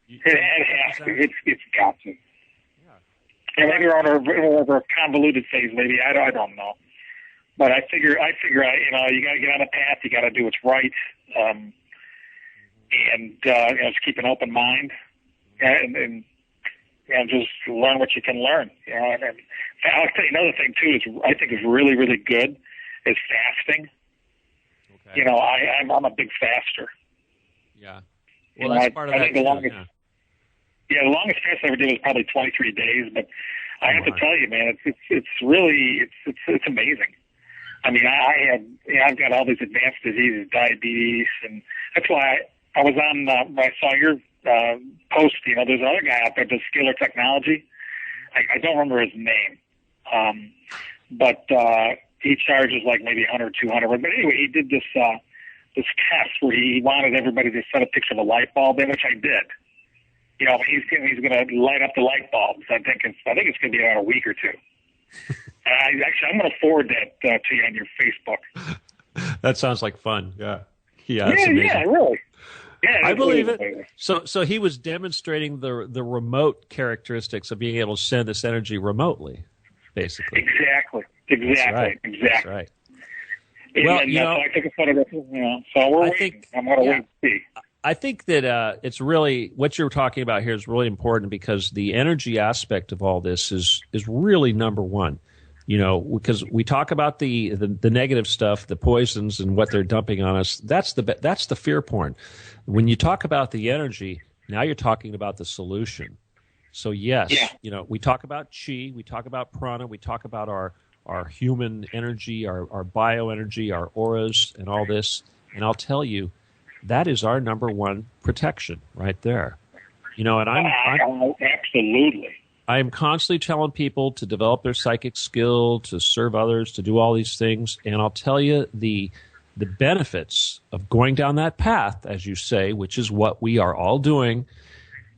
It's got to. Yeah. Maybe we're on a convoluted phase. Maybe I don't know. But I figure, you know, you got to get on a path. You got to do what's right, and you know, just keep an open mind, and just learn what you can learn. You know, and I'll tell you another thing too. Is I think is really, really good is fasting. Okay. You know, I'm a big faster. Yeah. Well, that's part of that. The longest fast I ever did was probably 23 days. But I have to tell you, man, it's really it's amazing. I mean, I've got all these advanced diseases, diabetes, and that's why I was on. When I saw your post, you know, there's another guy out there, does Scalar Technology. I don't remember his name, but he charges like maybe 100, 200. But anyway, he did this test where he wanted everybody to set a picture of a light bulb in, which I did. You know, he's going to light up the light bulbs. I think it's going to be about a week or two. I'm going to forward that to you on your Facebook. That sounds like fun. Yeah. Yeah, really. Yeah, I believe it. So he was demonstrating the remote characteristics of being able to send this energy remotely, basically. Exactly. That's right. Well, you know, I took a photo of it. You know, so we're waiting. I'm going to wait and see. I think that it's really what you're talking about here is really important because the energy aspect of all this is really number one. You know, because we talk about the negative stuff, the poisons, and what they're dumping on us. That's the fear porn. When you talk about the energy, now you're talking about the solution. So yes, you know, we talk about chi, we talk about prana, we talk about our human energy, our bioenergy, our auras, and all this. And I'll tell you, that is our number one protection right there. You know, and I'm absolutely. I am constantly telling people to develop their psychic skill, to serve others, to do all these things. And I'll tell you the benefits of going down that path, as you say, which is what we are all doing,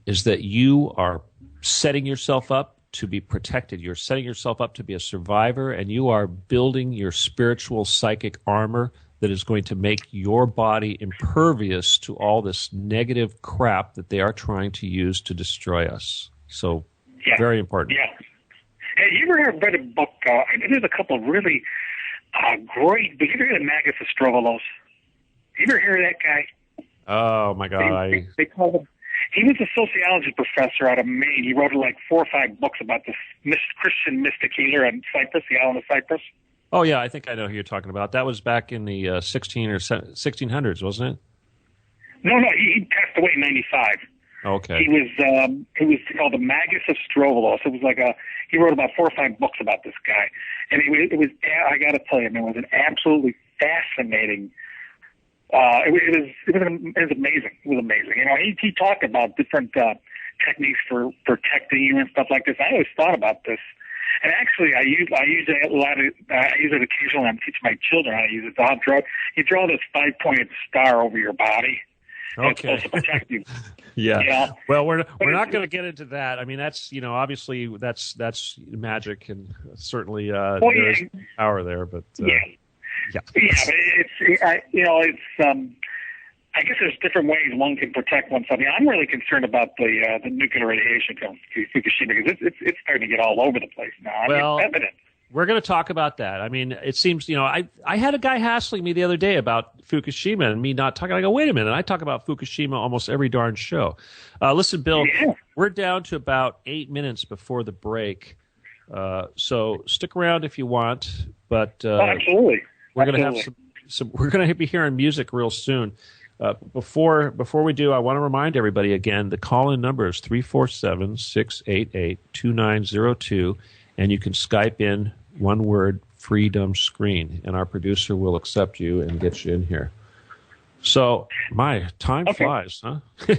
is that you are setting yourself up to be protected. You're setting yourself up to be a survivor, and you are building your spiritual psychic armor that is going to make your body impervious to all this negative crap that they are trying to use to destroy us. So, very important. Yeah. Hey, you ever read a book? There's a couple of really great. Did you ever hear of Magus Astrovalos? You ever hear of that guy? Oh my God! They call him. He was a sociology professor out of Maine. He wrote like 4 or 5 books about this Christian mystic healer on Cyprus, the island of Cyprus. Oh yeah, I think I know who you're talking about. That was back in the 1600s, wasn't it? No, he passed away in 95. Okay. He was called the Magus of Astrovalos. It was like he wrote about 4 or 5 books about this guy, and it was I got to tell you, man, it was an absolutely fascinating. It was amazing. It was amazing. You know, he talked about different techniques for protecting you and stuff like this. I always thought about this, and actually, I use it a lot. I use it occasionally. I'm teaching my children how to use it. You draw this 5-pointed star over your body. Okay. It's supposed to protect you. Yeah. You know? Well, we're not going to get into that. I mean, that's, you know, obviously that's magic, and certainly there is power there, but yeah, but it's I guess there's different ways one can protect oneself. I mean, I'm really concerned about the nuclear radiation from Fukushima because it's starting to get all over the place now. It's evident. We're going to talk about that. I mean, it seems, you know, I had a guy hassling me the other day about Fukushima and me not talking. I go, wait a minute. I talk about Fukushima almost every darn show. Listen, Bill, we're down to about 8 minutes before the break. So stick around if you want. But absolutely. We're going to have we're going to be hearing music real soon. Before we do, I want to remind everybody again, the call-in number is 347-688-2902, and you can Skype in one word, Freedom Screen, and our producer will accept you and get you in here. So, my time flies, huh? Yeah,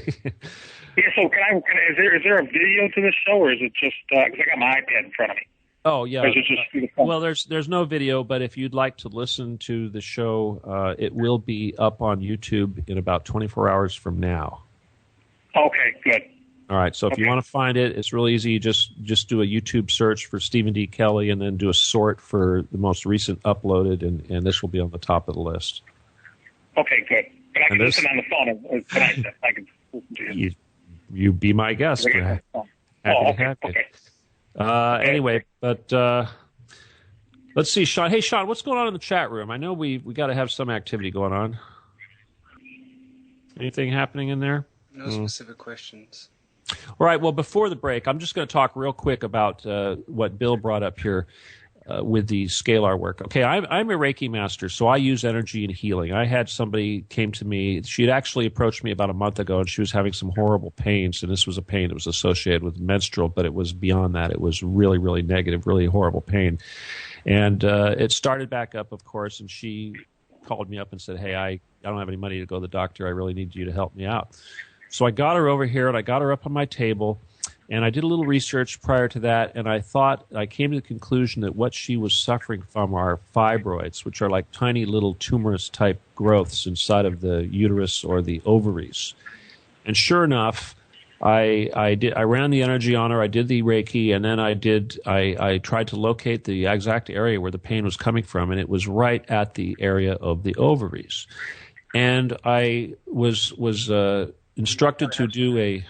so is there a video to this show, or is it just, because I got my iPad in front of me? Oh, yeah. Or is it just through the phone? Well, there's no video, but if you'd like to listen to the show, it will be up on YouTube in about 24 hours from now. Okay, good. All right, so if you want to find it, it's real easy. Just do a YouTube search for Stephen D. Kelly and then do a sort for the most recent uploaded, and this will be on the top of the list. Okay, good. But I can listen on the phone tonight. I can listen to you. You be my guest. Happy to have you. Okay. Anyway, but let's see, Sean. Hey, Sean, what's going on in the chat room? I know we got to have some activity going on. Anything happening in there? No specific questions. All right. Well, before the break, I'm just going to talk real quick about what Bill brought up here with the scalar work. Okay, I'm a Reiki master, so I use energy and healing. I had somebody came to me. She had actually approached me about a month ago, and she was having some horrible pains, and this was a pain that was associated with menstrual, but it was beyond that. It was really, really negative, really horrible pain. And it started back up, of course, and she called me up and said, hey, I don't have any money to go to the doctor. I really need you to help me out. So I got her over here, and I got her up on my table, and I did a little research prior to that, and I came to the conclusion that what she was suffering from are fibroids, which are like tiny little tumorous-type growths inside of the uterus or the ovaries. And sure enough, I ran the energy on her, I did the Reiki, and then I tried to locate the exact area where the pain was coming from, and it was right at the area of the ovaries. And I was instructed to do a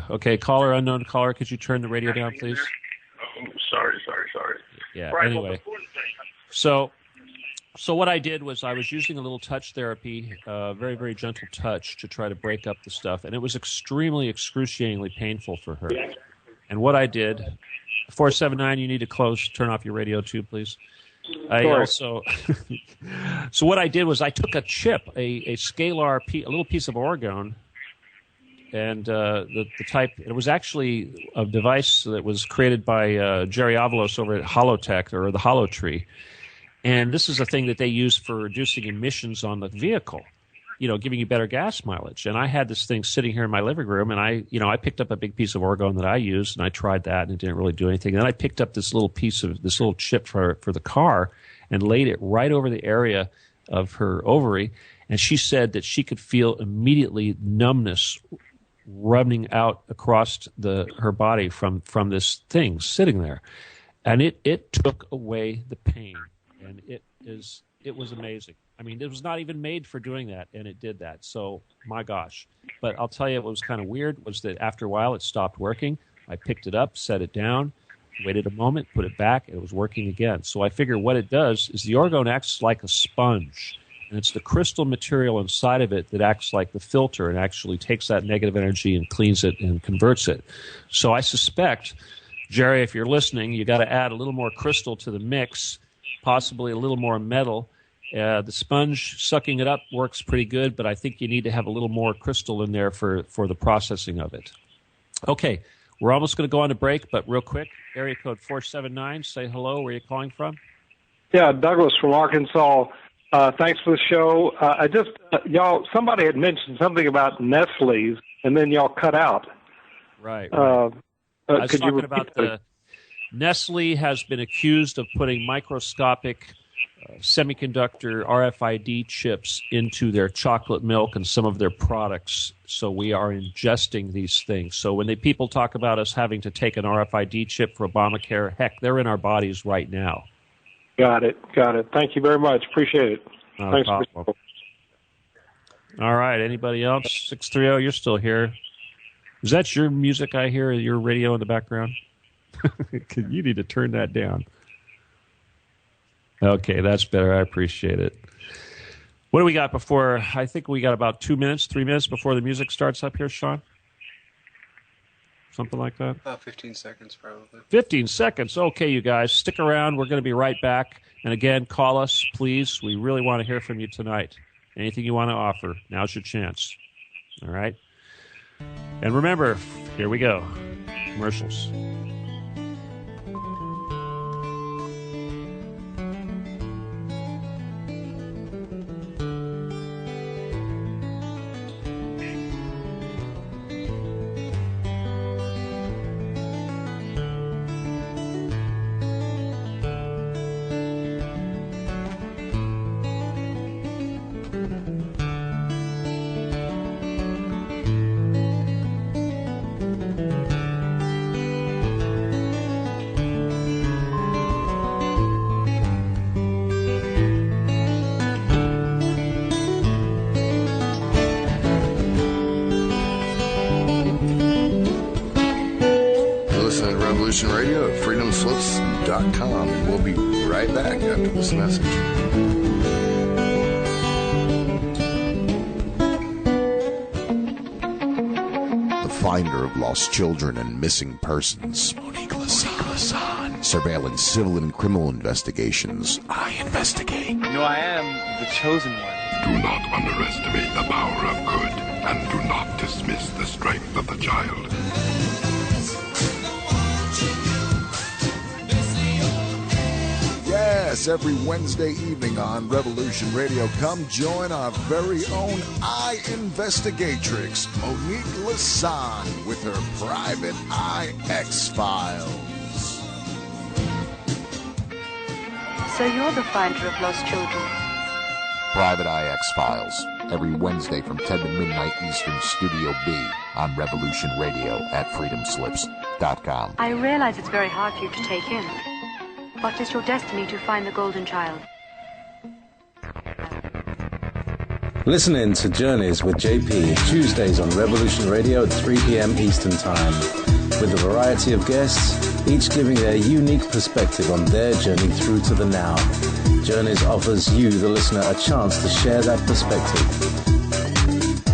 okay, unknown caller, could you turn the radio down, please? Oh, sorry. Yeah, Right, anyway. So what I did was I was using a little touch therapy, very, very gentle touch to try to break up the stuff, and it was extremely, excruciatingly painful for her. And what I did, 479, you need to turn off your radio too, please. So what I did was I took a chip, a scalar, a little piece of orgone, and the type, it was actually a device that was created by Jerry Avalos over at Holotech, or the HoloTree. And this is a thing that they use for reducing emissions on the vehicle, giving you better gas mileage. And I had this thing sitting here in my living room, and I picked up a big piece of orgone that I used, and I tried that, and it didn't really do anything. And then I picked up this little chip for the car and laid it right over the area of her ovary. And she said that she could feel immediately numbness running out across her body from this thing sitting there. And it took away the pain. And it was amazing. I mean, it was not even made for doing that, and it did that. So, my gosh. But I'll tell you what was kind of weird was that after a while it stopped working. I picked it up, set it down, waited a moment, put it back, and it was working again. So I figure what it does is the orgone acts like a sponge, and it's the crystal material inside of it that acts like the filter and actually takes that negative energy and cleans it and converts it. So I suspect, Jerry, if you're listening, you got to add a little more crystal to the mix, possibly a little more metal. The sponge sucking it up works pretty good, but I think you need to have a little more crystal in there for the processing of it. Okay, we're almost going to go on to break, but real quick, area code 479, say hello. Where are you calling from? Yeah, Douglas from Arkansas. Thanks for the show. Somebody had mentioned something about Nestle's, and then y'all cut out. Right. I was talking about Nestle has been accused of putting microscopic semiconductor RFID chips into their chocolate milk and some of their products. So we are ingesting these things. So when people talk about us having to take an RFID chip for Obamacare, heck, they're in our bodies right now. Got it. Thank you very much. Appreciate it. Thanks. All right. Anybody else? 630, you're still here. Is that your music I hear, your radio in the background? You need to turn that down. Okay, that's better. I appreciate it. What do we got before? I think we got about 3 minutes before the music starts up here, Sean? Something like that? About 15 seconds, probably. 15 seconds. Okay, you guys, stick around. We're going to be right back. And again, call us, please. We really want to hear from you tonight. Anything you want to offer, now's your chance. All right? And remember, here we go. Commercials. Revolution Radio at freedomslips.com. And we'll be right back after this message. Finder of lost children and missing persons. Monique Lassan. Surveilling civil and criminal investigations. I investigate. You know, I am the chosen one. Do not underestimate the power of good, and do not dismiss the strength of the child. Yes, every Wednesday evening on Revolution Radio, come join our very own Eye Investigatrix, Monique Lassan, with her private Eye X-Files. So you're the finder of lost children? Private Eye X-Files, every Wednesday from 10 to midnight Eastern, Studio B, on Revolution Radio at freedomslips.com. I realize it's very hard for you to take in. What is your destiny to find the golden child? Listen in to Journeys with JP, Tuesdays on Revolution Radio at 3 p.m. Eastern Time, with a variety of guests, each giving their unique perspective on their journey through to the now. Journeys offers you, the listener, a chance to share that perspective.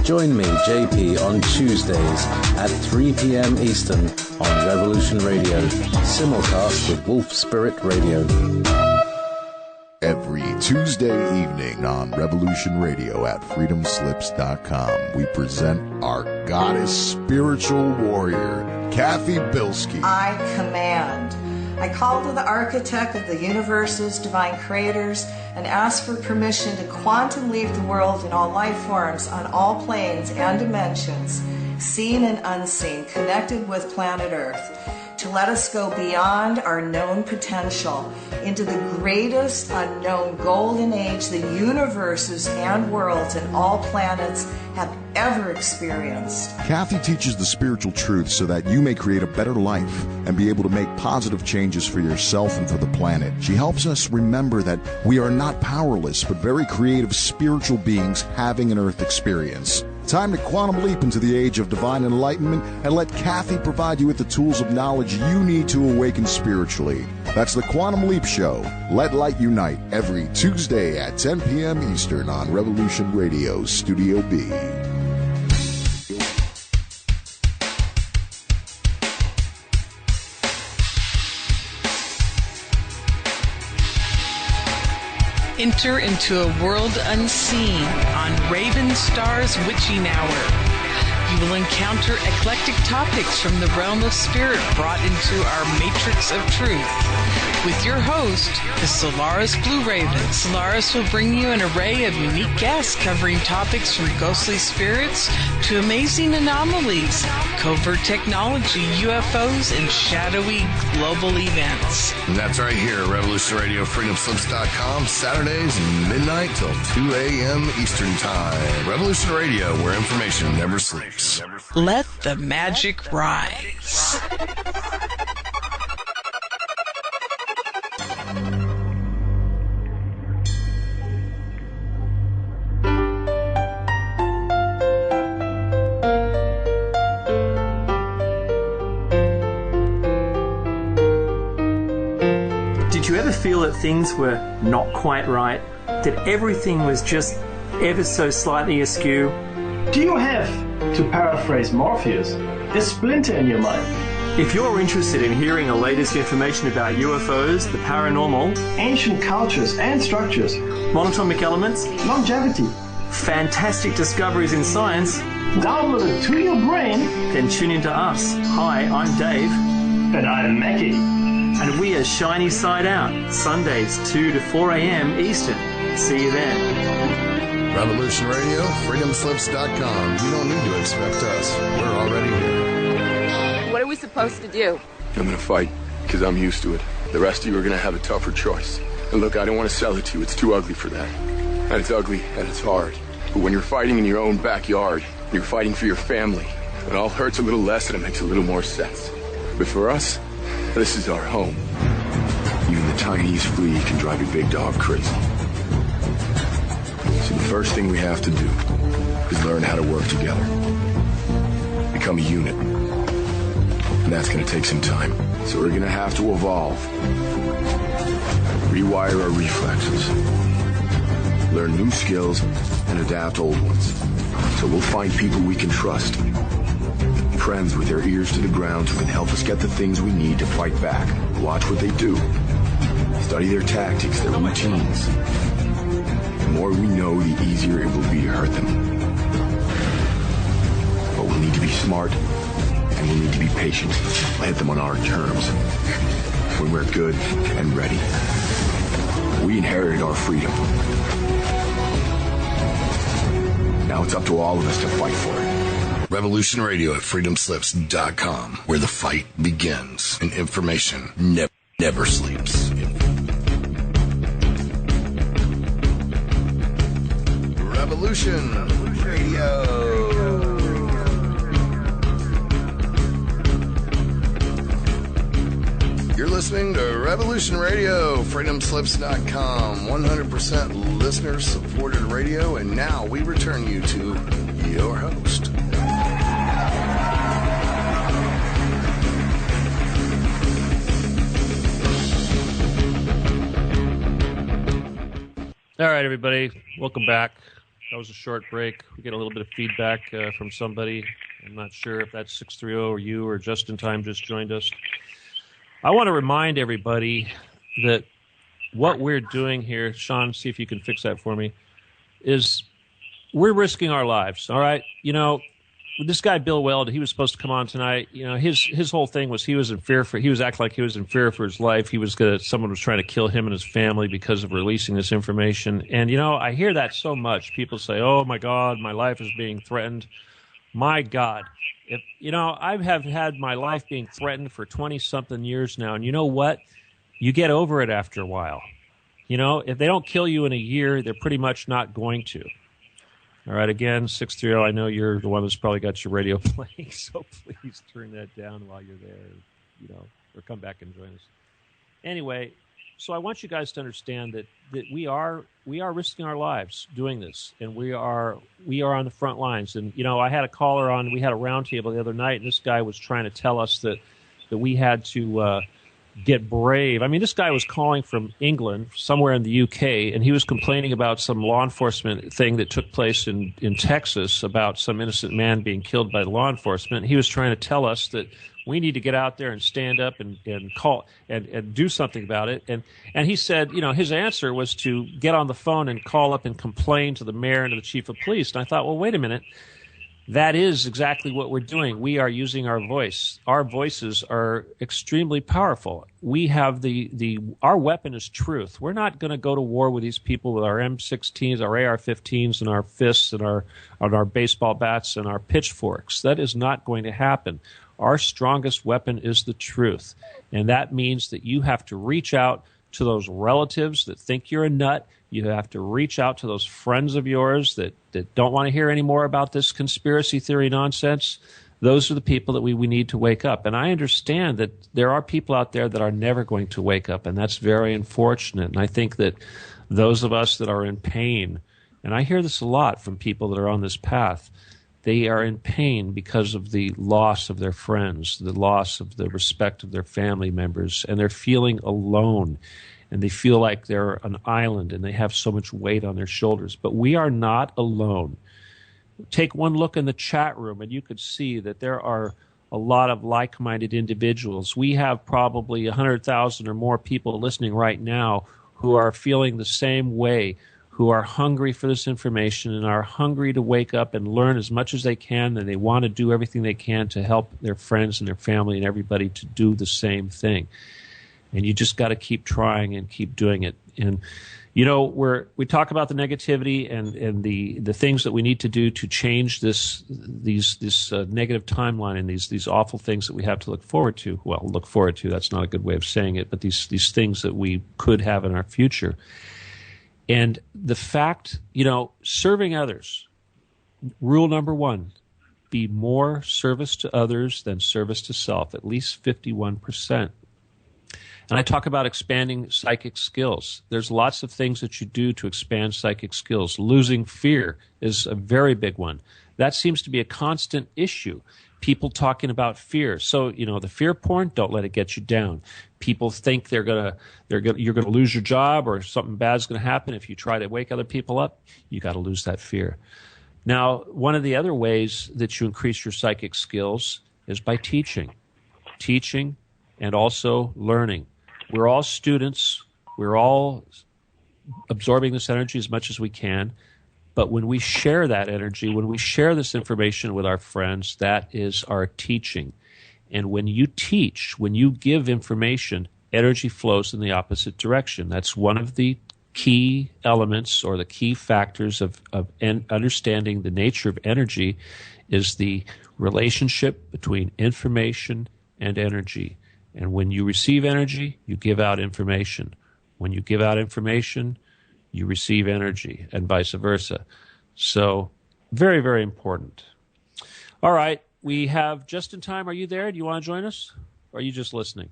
Join me, JP, on Tuesdays at 3 p.m. Eastern on Revolution Radio, simulcast with Wolf Spirit Radio. Every Tuesday evening on Revolution Radio at freedomslips.com, we present our goddess spiritual warrior, Kathy Bilski. I command. I call to the architect of the universe's divine creators and ask for permission to quantum leave the world in all life forms on all planes and dimensions, seen and unseen, connected with planet Earth, to let us go beyond our known potential into the greatest unknown golden age the universes and worlds and all planets have ever experienced. Kathy teaches the spiritual truth so that you may create a better life and be able to make positive changes for yourself and for the planet. She helps us remember that we are not powerless, but very creative spiritual beings having an Earth experience. Time to quantum leap into the age of divine enlightenment and let Kathy provide you with the tools of knowledge you need to awaken spiritually. That's the Quantum Leap Show. Let Light Unite every Tuesday at 10 p.m. Eastern on Revolution Radio, Studio B. Enter into a world unseen on Raven Star's Witching Hour. You will encounter eclectic topics from the realm of spirit brought into our matrix of truth. With your host, the Solaris Blue Raven. Solaris will bring you an array of unique guests covering topics from ghostly spirits to amazing anomalies, covert technology, UFOs, and shadowy global events. And that's right here at Revolution Radio, freedomslips.com, Saturdays, midnight till 2 a.m. Eastern Time. Revolution Radio, where information never sleeps. Let the magic rise. Did you ever feel that things were not quite right? That everything was just ever so slightly askew? Do you have, to paraphrase Morpheus, a splinter in your mind? If you're interested in hearing the latest information about UFOs, the paranormal, ancient cultures and structures, monatomic elements, longevity, fantastic discoveries in science, downloaded to your brain, then tune into us. Hi, I'm Dave. And I'm Mackie. And we are Shiny Side Out, Sundays 2 to 4 a.m. Eastern. See you then. Revolution Radio, freedomslips.com. You don't need to expect us. We're already here. What are we supposed to do? I'm going to fight because I'm used to it. The rest of you are going to have a tougher choice. And look, I don't want to sell it to you. It's too ugly for that. And it's ugly and it's hard. But when you're fighting in your own backyard, you're fighting for your family. It all hurts a little less and it makes a little more sense. But for us, this is our home. Even the tiniest flea can drive a big dog crazy. So the first thing we have to do is learn how to work together. Become a unit. And that's going to take some time. So we're gonna have to evolve. Rewire our reflexes. Learn new skills and adapt old ones. So we'll find people we can trust. Friends with their ears to the ground who can help us get the things we need to fight back. Watch what they do. Study their tactics, their routines. The more we know, the easier it will be to hurt them. But we'll need to be smart, and we'll need to be patient. We'll hit them on our terms. When we're good and ready. We inherited our freedom. Now it's up to all of us to fight for it. Revolution Radio at freedomslips.com, where the fight begins and information never sleeps. Revolution Radio. You're listening to Revolution Radio, freedomslips.com, 100% listener-supported radio, and now we return you to your host. All right, everybody, welcome back. That was a short break. We get a little bit of feedback from somebody. I'm not sure if that's 630 or you or Just in Time just joined us. I want to remind everybody that what we're doing here, Sean, see if you can fix that for me, is we're risking our lives, all right? You know, this guy Bill Weld, he was supposed to come on tonight. You know, his whole thing was he was acting like he was in fear for his life. Someone was trying to kill him and his family because of releasing this information. And you know, I hear that so much. People say, "Oh my God, my life is being threatened." My God, I have had my life being threatened for 20-something years now, and you know what? You get over it after a while. You know, if they don't kill you in a year, they're pretty much not going to. All right, again, 630, I know you're the one that's probably got your radio playing, so please turn that down while you're there, or come back and join us. Anyway, so I want you guys to understand that we are risking our lives doing this, and we are on the front lines. And, I had a caller on, we had a roundtable the other night, and this guy was trying to tell us that we had to get brave. I mean, this guy was calling from England, somewhere in the UK, and he was complaining about some law enforcement thing that took place in Texas about some innocent man being killed by law enforcement. He was trying to tell us that we need to get out there and stand up and call and do something about it. And he said, his answer was to get on the phone and call up and complain to the mayor and to the chief of police. And I thought, well, wait a minute. That is exactly what we're doing. We are using our voice. Our voices are extremely powerful. We have our weapon is truth. We're not going to go to war with these people with our M16s, our AR-15s, and our fists and our baseball bats and our pitchforks. That is not going to happen. Our strongest weapon is the truth. And that means that you have to reach out to those relatives that think you're a nut. You have to reach out to those friends of yours that don't want to hear any more about this conspiracy theory nonsense. Those are the people that we need to wake up. And I understand that there are people out there that are never going to wake up, and that's very unfortunate. And I think that those of us that are in pain, and I hear this a lot from people that are on this path, they are in pain because of the loss of their friends, the loss of the respect of their family members, and they're feeling alone. And they feel like they're an island and they have so much weight on their shoulders. But we are not alone. Take one look in the chat room and you could see that there are a lot of like-minded individuals. We have probably 100,000 or more people listening right now who are feeling the same way, who are hungry for this information and are hungry to wake up and learn as much as they can, and they want to do everything they can to help their friends and their family and everybody to do the same thing. And you just got to keep trying and keep doing it. And, we talk about the negativity and the things that we need to do to change this negative timeline and these awful things that we have to look forward to. Well, look forward to, that's not a good way of saying it, but these things that we could have in our future. And the fact, serving others, rule number one, be more service to others than service to self, at least 51%. And I talk about expanding psychic skills. There's lots of things that you do to expand psychic skills. Losing fear is a very big one. That seems to be a constant issue. People talking about fear. So, the fear porn, don't let it get you down. People think you're gonna lose your job or something bad's gonna happen if you try to wake other people up. You got to lose that fear. Now, one of the other ways that you increase your psychic skills is by teaching and also learning. We're all students. We're all absorbing this energy as much as we can. But when we share that energy, when we share this information with our friends, that is our teaching. And when you teach, when you give information, energy flows in the opposite direction. That's one of the key elements or the key factors of understanding the nature of energy is the relationship between information and energy. And when you receive energy, you give out information. When you give out information, you receive energy, and vice versa. So, very, very important. All right, we have just in time. Are you there? Do you want to join us? Or are you just listening?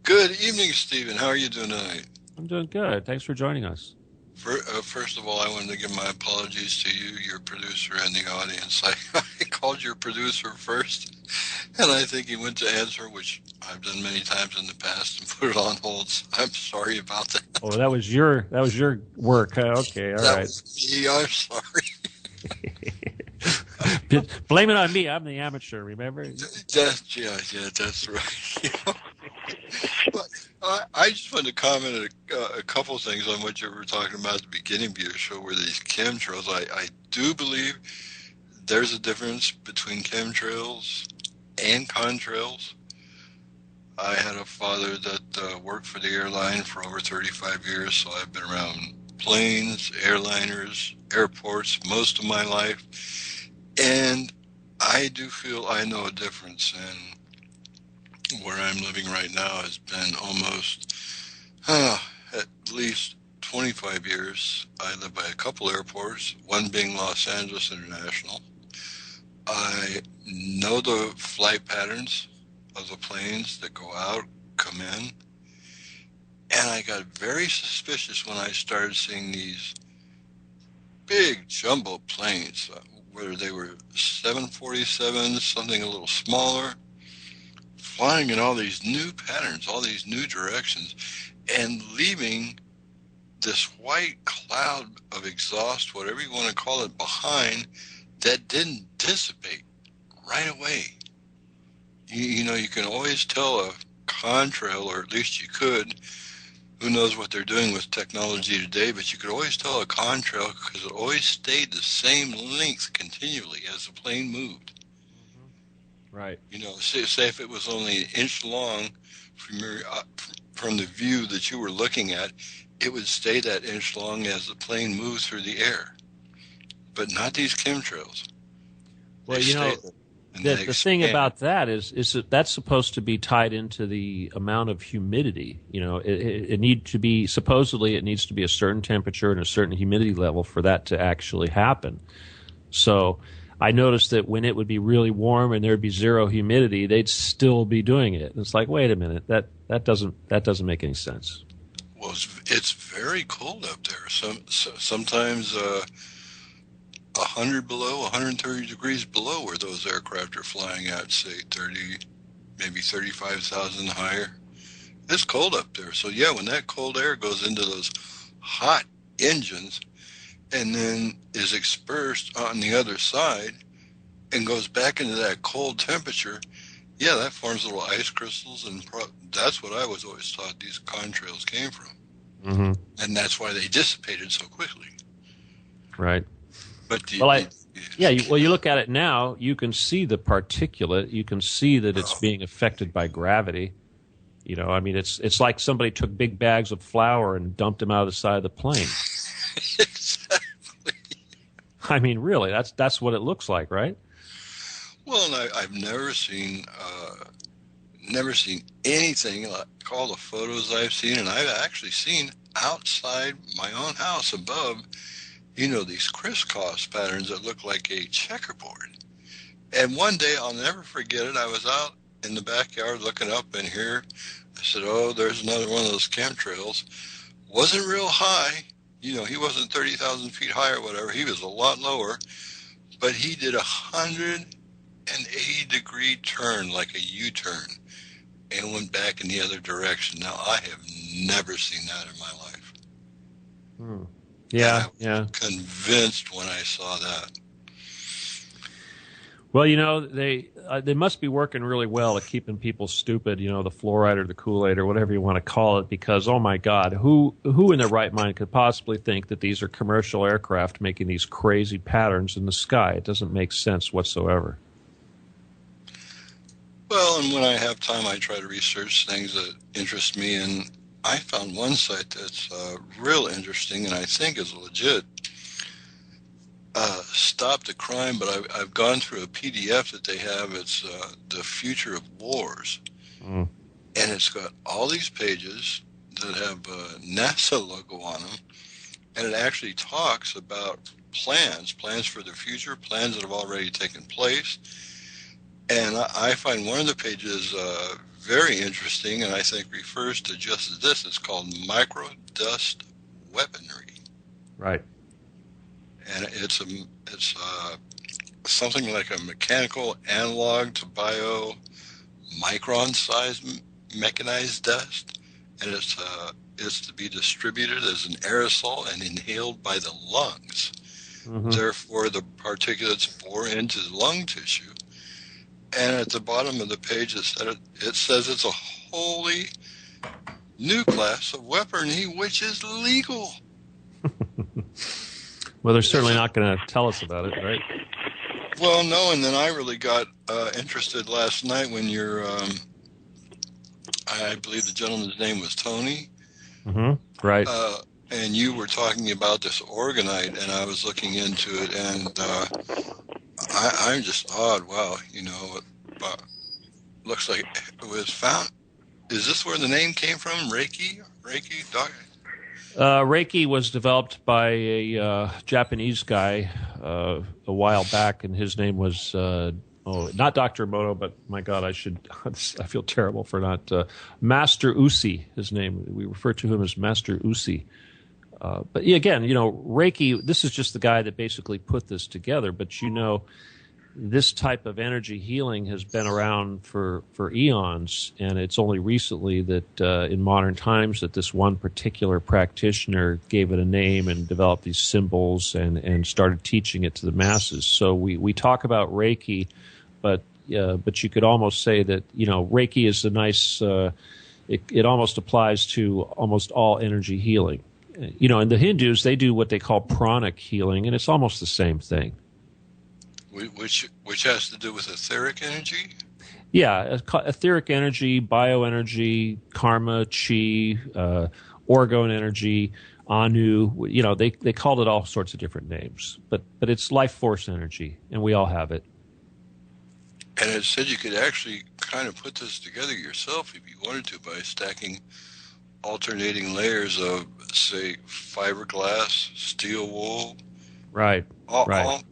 Good evening, Stephen. How are you doing tonight? I'm doing good. Thanks for joining us. First of all, I wanted to give my apologies to you, your producer, and the audience. I called your producer first, and I think he went to answer, which I've done many times in the past, and put it on hold. So I'm sorry about that. Oh, that was your work. Okay, all right. That was me. I'm sorry. Blame it on me. I'm the amateur. Remember? That's right. But I just wanted to comment a couple of things on what you were talking about at the beginning of your show, where these chemtrails. I do believe there's a difference between chemtrails and contrails. I had a father that worked for the airline for over 35 years, so I've been around planes, airliners, airports most of my life, and I do feel I know a difference. And where I'm living right now has been almost at least 25 years. I live by a couple airports, one being Los Angeles International. I know the flight patterns of the planes that go out, come in, and I got very suspicious when I started seeing these big jumbo planes, whether they were 747s, something a little smaller, flying in all these new patterns, all these new directions, and leaving this white cloud of exhaust, whatever you want to call it, behind that didn't dissipate right away. You know, you can always tell a contrail, or at least you could. Who knows what they're doing with technology today, but you could always tell a contrail because it always stayed the same length continually as the plane moved. Right. You know, say if it was only an inch long from the view that you were looking at, it would stay that inch long as the plane moved through the air. But not these chemtrails. Well, you know, the thing about that is that that's supposed to be tied into the amount of humidity. You know, it needs to be, supposedly it needs to be a certain temperature and a certain humidity level for that to actually happen. So I noticed that when it would be really warm and there'd be zero humidity, they'd still be doing it. It's like, wait a minute, that doesn't make any sense. Well, it's very cold up there. Sometimes 100 below, 130 degrees below where those aircraft are flying at, say 30, maybe 35,000 higher. It's cold up there. So yeah, when that cold air goes into those hot engines and then is dispersed on the other side and goes back into that cold temperature, yeah, that forms little ice crystals, and that's what I was always taught these contrails came from. Mm-hmm. And that's why they dissipated so quickly. Right. But you look at it now, you can see the particulate. You can see that it's being affected by gravity. You know, I mean, it's like somebody took big bags of flour and dumped them out of the side of the plane. Exactly. I mean, really, that's what it looks like, right? Well, and I've never seen anything like all the photos I've seen, and I've actually seen outside my own house above, you know, these crisscross patterns that look like a checkerboard. And one day, I'll never forget it, I was out in the backyard looking up, and here I said, oh, there's another one of those chemtrails. Wasn't real high. You know, he wasn't 30,000 feet high or whatever. He was a lot lower. But he did 100 an 80-degree turn, like a U-turn, and went back in the other direction. Now, I have never seen that in my life. Yeah, Convinced when I saw that. Well, they must be working really well at keeping people stupid, the fluoride or the Kool-Aid or whatever you want to call it, because, oh my God, who in their right mind could possibly think that these are commercial aircraft making these crazy patterns in the sky? It doesn't make sense whatsoever. Well, and when I have time, I try to research things that interest me, and I found one site that's real interesting and I think is legit. Stop the crime, but I've gone through a PDF that they have. It's the future of wars, and it's got all these pages that have a NASA logo on them, and it actually talks about plans for the future, plans that have already taken place. And I find one of the pages very interesting, and I think refers to just this. It's called microdust weaponry. Right. And it's something like a mechanical analog to bio micron-sized mechanized dust, and it's to be distributed as an aerosol and inhaled by the lungs. Therefore, the particulates bore into the lung tissue. And at the bottom of the page, it says it's a wholly new class of weaponry which is legal. Well, they're certainly not going to tell us about it, right? Well, no, and then I really got interested last night when I believe the gentleman's name was Tony. Right. And you were talking about this orgonite, and I was looking into it, and I'm just awed. Wow, looks like it was found. Is this where the name came from? Reiki? Reiki was developed by a Japanese guy a while back, and his name was not Dr. Emoto, but my God, I feel terrible for not Master Usi. His name, we refer to him as Master Usi. But again, Reiki. This is just the guy that basically put this together. But this type of energy healing has been around for eons, and it's only recently that in modern times that this one particular practitioner gave it a name and developed these symbols and started teaching it to the masses. So we talk about Reiki, but you could almost say that Reiki is a nice. It almost applies to almost all energy healing. And the Hindus, they do what they call pranic healing, and it's almost the same thing. Which has to do with etheric energy? Yeah, etheric energy, bioenergy, karma, chi, orgone energy, anu. They called it all sorts of different names, but it's life force energy, and we all have it. And it said you could actually kind of put this together yourself if you wanted to by stacking alternating layers of, say, fiberglass, steel wool. Right. Right.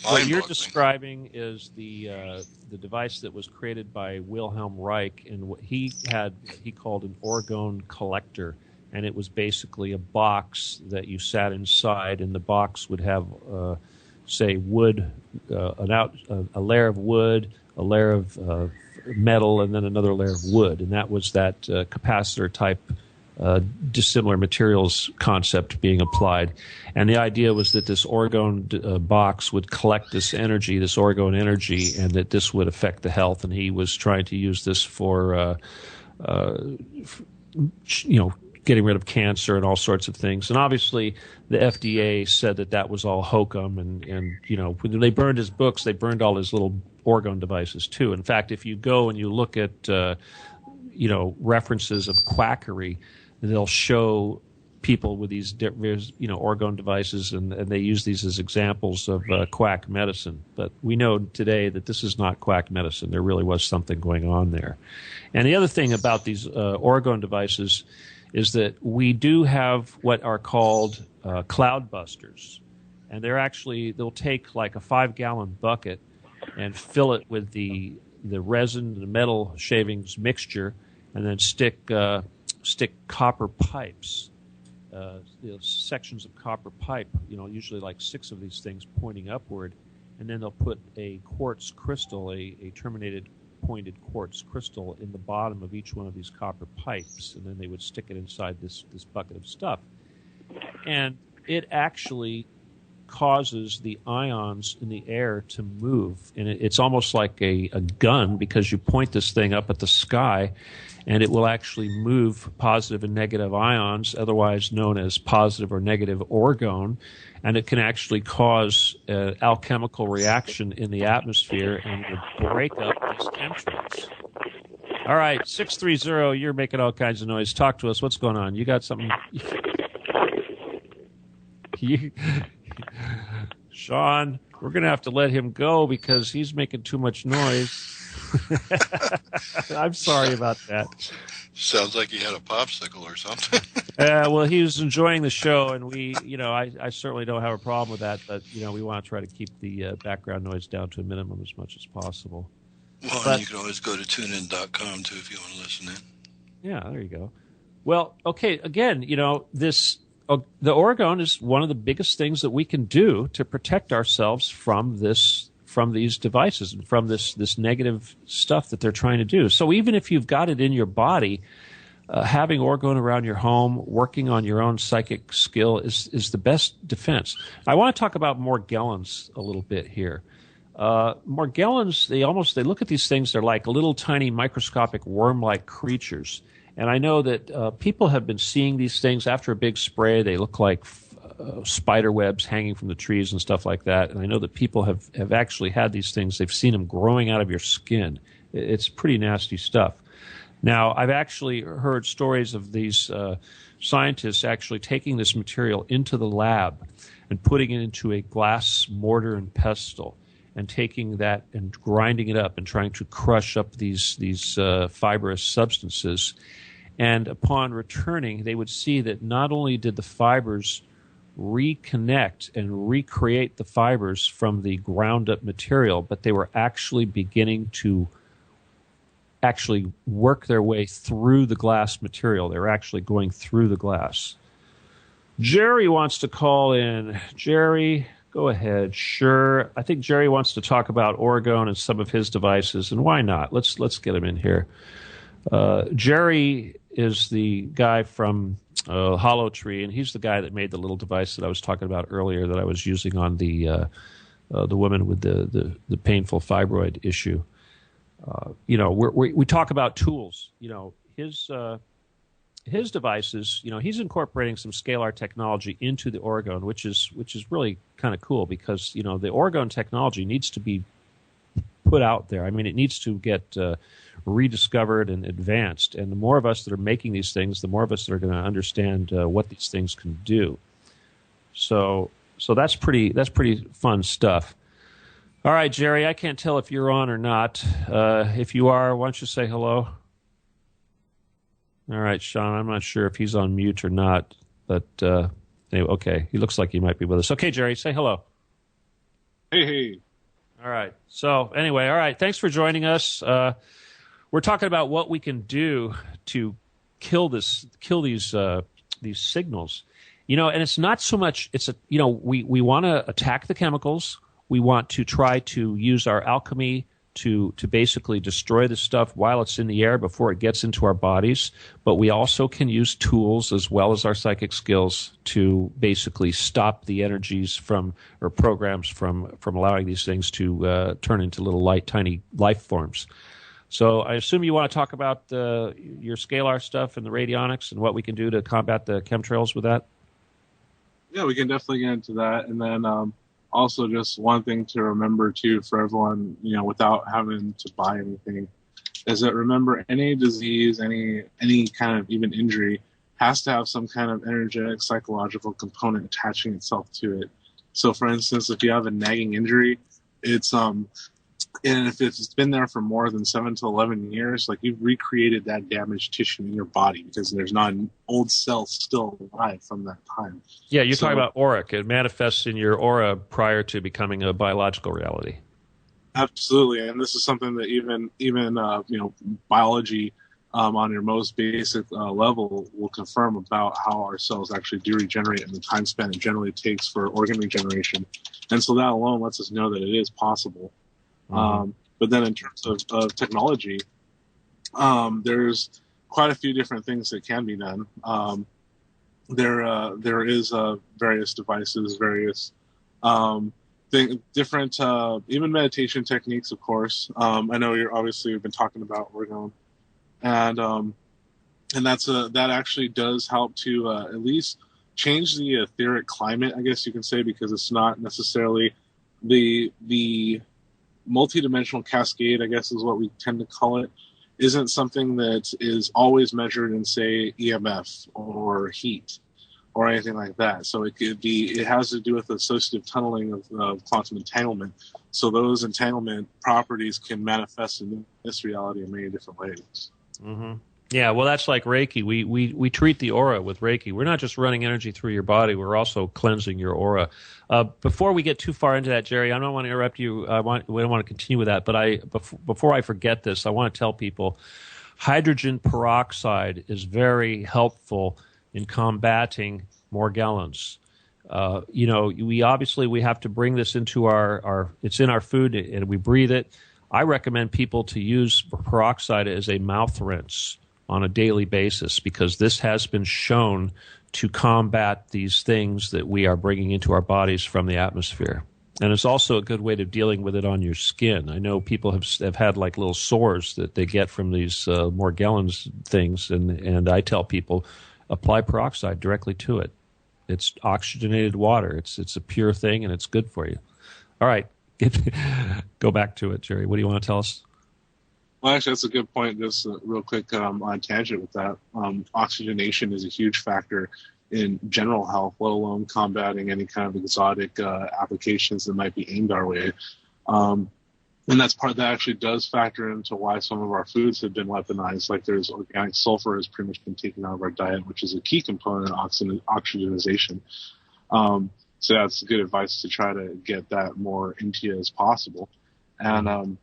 What you're describing is the device that was created by Wilhelm Reich, and what he called an orgone collector, and it was basically a box that you sat inside, and the box would have, say, wood, a layer of wood, a layer of metal, and then another layer of wood, and that was that capacitor type dissimilar materials concept being applied. And the idea was that this orgone box would collect this orgone energy, and that this would affect the health. And he was trying to use this for, getting rid of cancer and all sorts of things. And obviously the FDA said that was all hokum. And when they burned his books, they burned all his little orgone devices too. In fact, if you go and you look at, references of quackery, they'll show people with these, orgone devices, and they use these as examples of quack medicine. But we know today that this is not quack medicine. There really was something going on there. And the other thing about these orgone devices is that we do have what are called cloud busters. And they'll take like a 5-gallon bucket and fill it with the resin, the metal shavings mixture, and then stick copper pipes, sections of copper pipe, usually like 6 of these things pointing upward, and then they'll put a quartz crystal, a terminated pointed quartz crystal in the bottom of each one of these copper pipes, and then they would stick it inside this bucket of stuff. And it actually causes the ions in the air to move. And it's almost like a gun, because you point this thing up at the sky, and it will actually move positive and negative ions, otherwise known as positive or negative orgone, and it can actually cause an alchemical reaction in the atmosphere and will break up these chemtrails. All right, 630, you're making all kinds of noise. Talk to us. What's going on? You got something? Sean, we're going to have to let him go because he's making too much noise. I'm sorry about that. Sounds like he had a popsicle or something. Well, he was enjoying the show, and I certainly don't have a problem with that, but, we want to try to keep the background noise down to a minimum as much as possible. Well, but you can always go to tunein.com, too, if you want to listen in. Yeah, there you go. Well, okay, again, the orgone is one of the biggest things that we can do to protect ourselves from these devices and from this negative stuff that they're trying to do. So even if you've got it in your body, having orgone around your home, working on your own psychic skill is the best defense. I want to talk about Morgellons a little bit here. Morgellons, they look at these things, they're like little tiny microscopic worm-like creatures. And I know that people have been seeing these things after a big spray. They look like spider webs hanging from the trees and stuff like that. And I know that people have actually had these things. They've seen them growing out of your skin. It's pretty nasty stuff. Now, I've actually heard stories of these scientists actually taking this material into the lab and putting it into a glass mortar and pestle and taking that and grinding it up and trying to crush up these fibrous substances. And upon returning, they would see that not only did the fibers reconnect and recreate the fibers from the ground up material, but they were actually beginning to actually work their way through the glass material. They were actually going through the glass. Jerry wants to call in. Jerry, go ahead. Sure. I think Jerry wants to talk about orgone and some of his devices, and why not? Let's get him in here. Jerry is the guy from Hollow Tree, and he's the guy that made the little device that I was talking about earlier that I was using on the woman with the painful fibroid issue. We talk about tools. His devices, he's incorporating some scalar technology into the orgone, which is really kind of cool because the orgone technology needs to be put out there. I mean, it needs to get rediscovered and advanced. And the more of us that are making these things, the more of us that are going to understand what these things can do. So that's pretty fun stuff. All right, Jerry, I can't tell if you're on or not. If you are, why don't you say hello? All right, Sean, I'm not sure if he's on mute or not, but anyway, okay, he looks like he might be with us. Okay, Jerry, say hello. Hey. All right. So anyway, all right, thanks for joining us. We're talking about what we can do to kill these signals. And it's not so much. We want to attack the chemicals. We want to try to use our alchemy to basically destroy the stuff while it's in the air before it gets into our bodies. But we also can use tools as well as our psychic skills to basically stop the energies or programs from allowing these things to turn into little tiny life forms. So I assume you want to talk about your scalar stuff and the radionics and what we can do to combat the chemtrails with that? Yeah, we can definitely get into that. And then also just one thing to remember, too, for everyone, without having to buy anything, is that remember any disease, any kind of even injury has to have some kind of energetic, psychological component attaching itself to it. So, for instance, if you have a nagging injury, it's and if it's been there for more than 7 to 11 years, like you've recreated that damaged tissue in your body because there's not an old cell still alive from that time. Yeah, you're talking about auric. It manifests in your aura prior to becoming a biological reality. Absolutely, and this is something that even biology on your most basic level will confirm about how our cells actually do regenerate and the time span it generally takes for organ regeneration. And so that alone lets us know that it is possible. Mm-hmm. But then in terms of technology, there's quite a few different things that can be done. There is various devices, various different even meditation techniques, of course. I know you've been talking about orgone, and that actually does help to at least change the etheric climate, I guess you can say, because it's not necessarily the multidimensional cascade, I guess is what we tend to call it, isn't something that is always measured in, say, EMF or heat or anything like that. So it has to do with the associative tunneling of quantum entanglement. So those entanglement properties can manifest in this reality in many different ways. Mm-hmm. Yeah, well, that's like Reiki. We treat the aura with Reiki. We're not just running energy through your body. We're also cleansing your aura. Before we get too far into that, Jerry, I don't want to interrupt you. We don't want to continue with that. But before I forget this, I want to tell people hydrogen peroxide is very helpful in combating Morgellons. We have to bring this into our it's in our food and we breathe it. I recommend people to use peroxide as a mouth rinse on a daily basis because this has been shown to combat these things that we are bringing into our bodies from the atmosphere. And it's also a good way of dealing with it on your skin. I know people have had like little sores that they get from these Morgellons things, and I tell people apply peroxide directly to it. It's oxygenated water. It's a pure thing, and it's good for you. All right. Go back to it, Jerry. What do you want to tell us? Well, actually, that's a good point. Just real quick on tangent with that. Oxygenation is a huge factor in general health, let alone combating any kind of exotic applications that might be aimed our way. And that's part that actually does factor into why some of our foods have been weaponized. Like there's organic sulfur has pretty much been taken out of our diet, which is a key component of oxygenization. So that's good advice to try to get that more into you as possible. And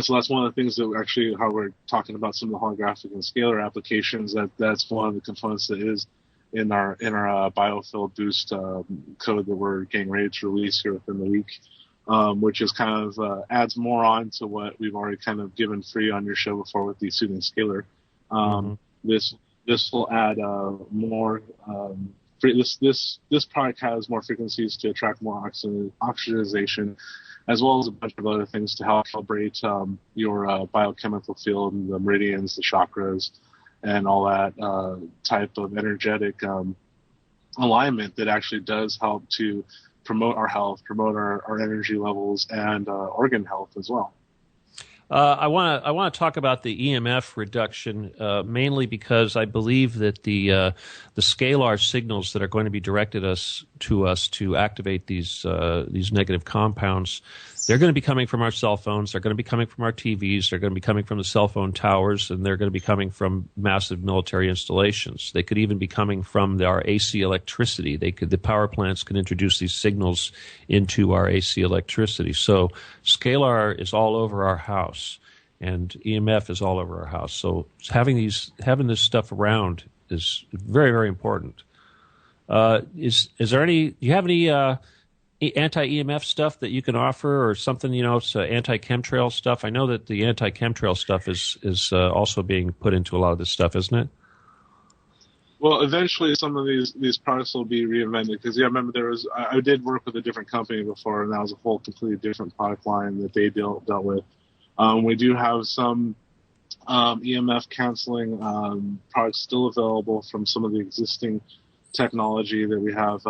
so that's one of the things that actually how we're talking about some of the holographic and scalar applications. That's one of the components that is in our biofield boost code that we're getting ready to release here within the week, which is kind of adds more on to what we've already kind of given free on your show before with the soothing scalar. This will add more. This product has more frequencies to attract more oxygenization, as well as a bunch of other things to help calibrate your biochemical field, and the meridians, the chakras, and all that type of energetic alignment that actually does help to promote our health, promote our energy levels, and organ health as well. I want to talk about the EMF reduction mainly because I believe that the scalar signals that are going to be directed to us to activate these negative compounds, they're going to be coming from our cell phones, they're going to be coming from our TVs, they're going to be coming from the cell phone towers, and they're going to be coming from massive military installations. They could even be coming from our AC electricity. The power plants can introduce these signals into our AC electricity. So scalar is all over our house, and EMF is all over our house. So having this stuff around is very, very important. Is there any? Do you have any anti-EMF stuff that you can offer, or something? It's anti-chemtrail stuff. I know that the anti-chemtrail stuff is also being put into a lot of this stuff, isn't it? Well, eventually some of these products will be reinvented because remember I did work with a different company before, and that was a whole completely different product line that they dealt with. We do have some EMF canceling products still available from some of the existing technology that we have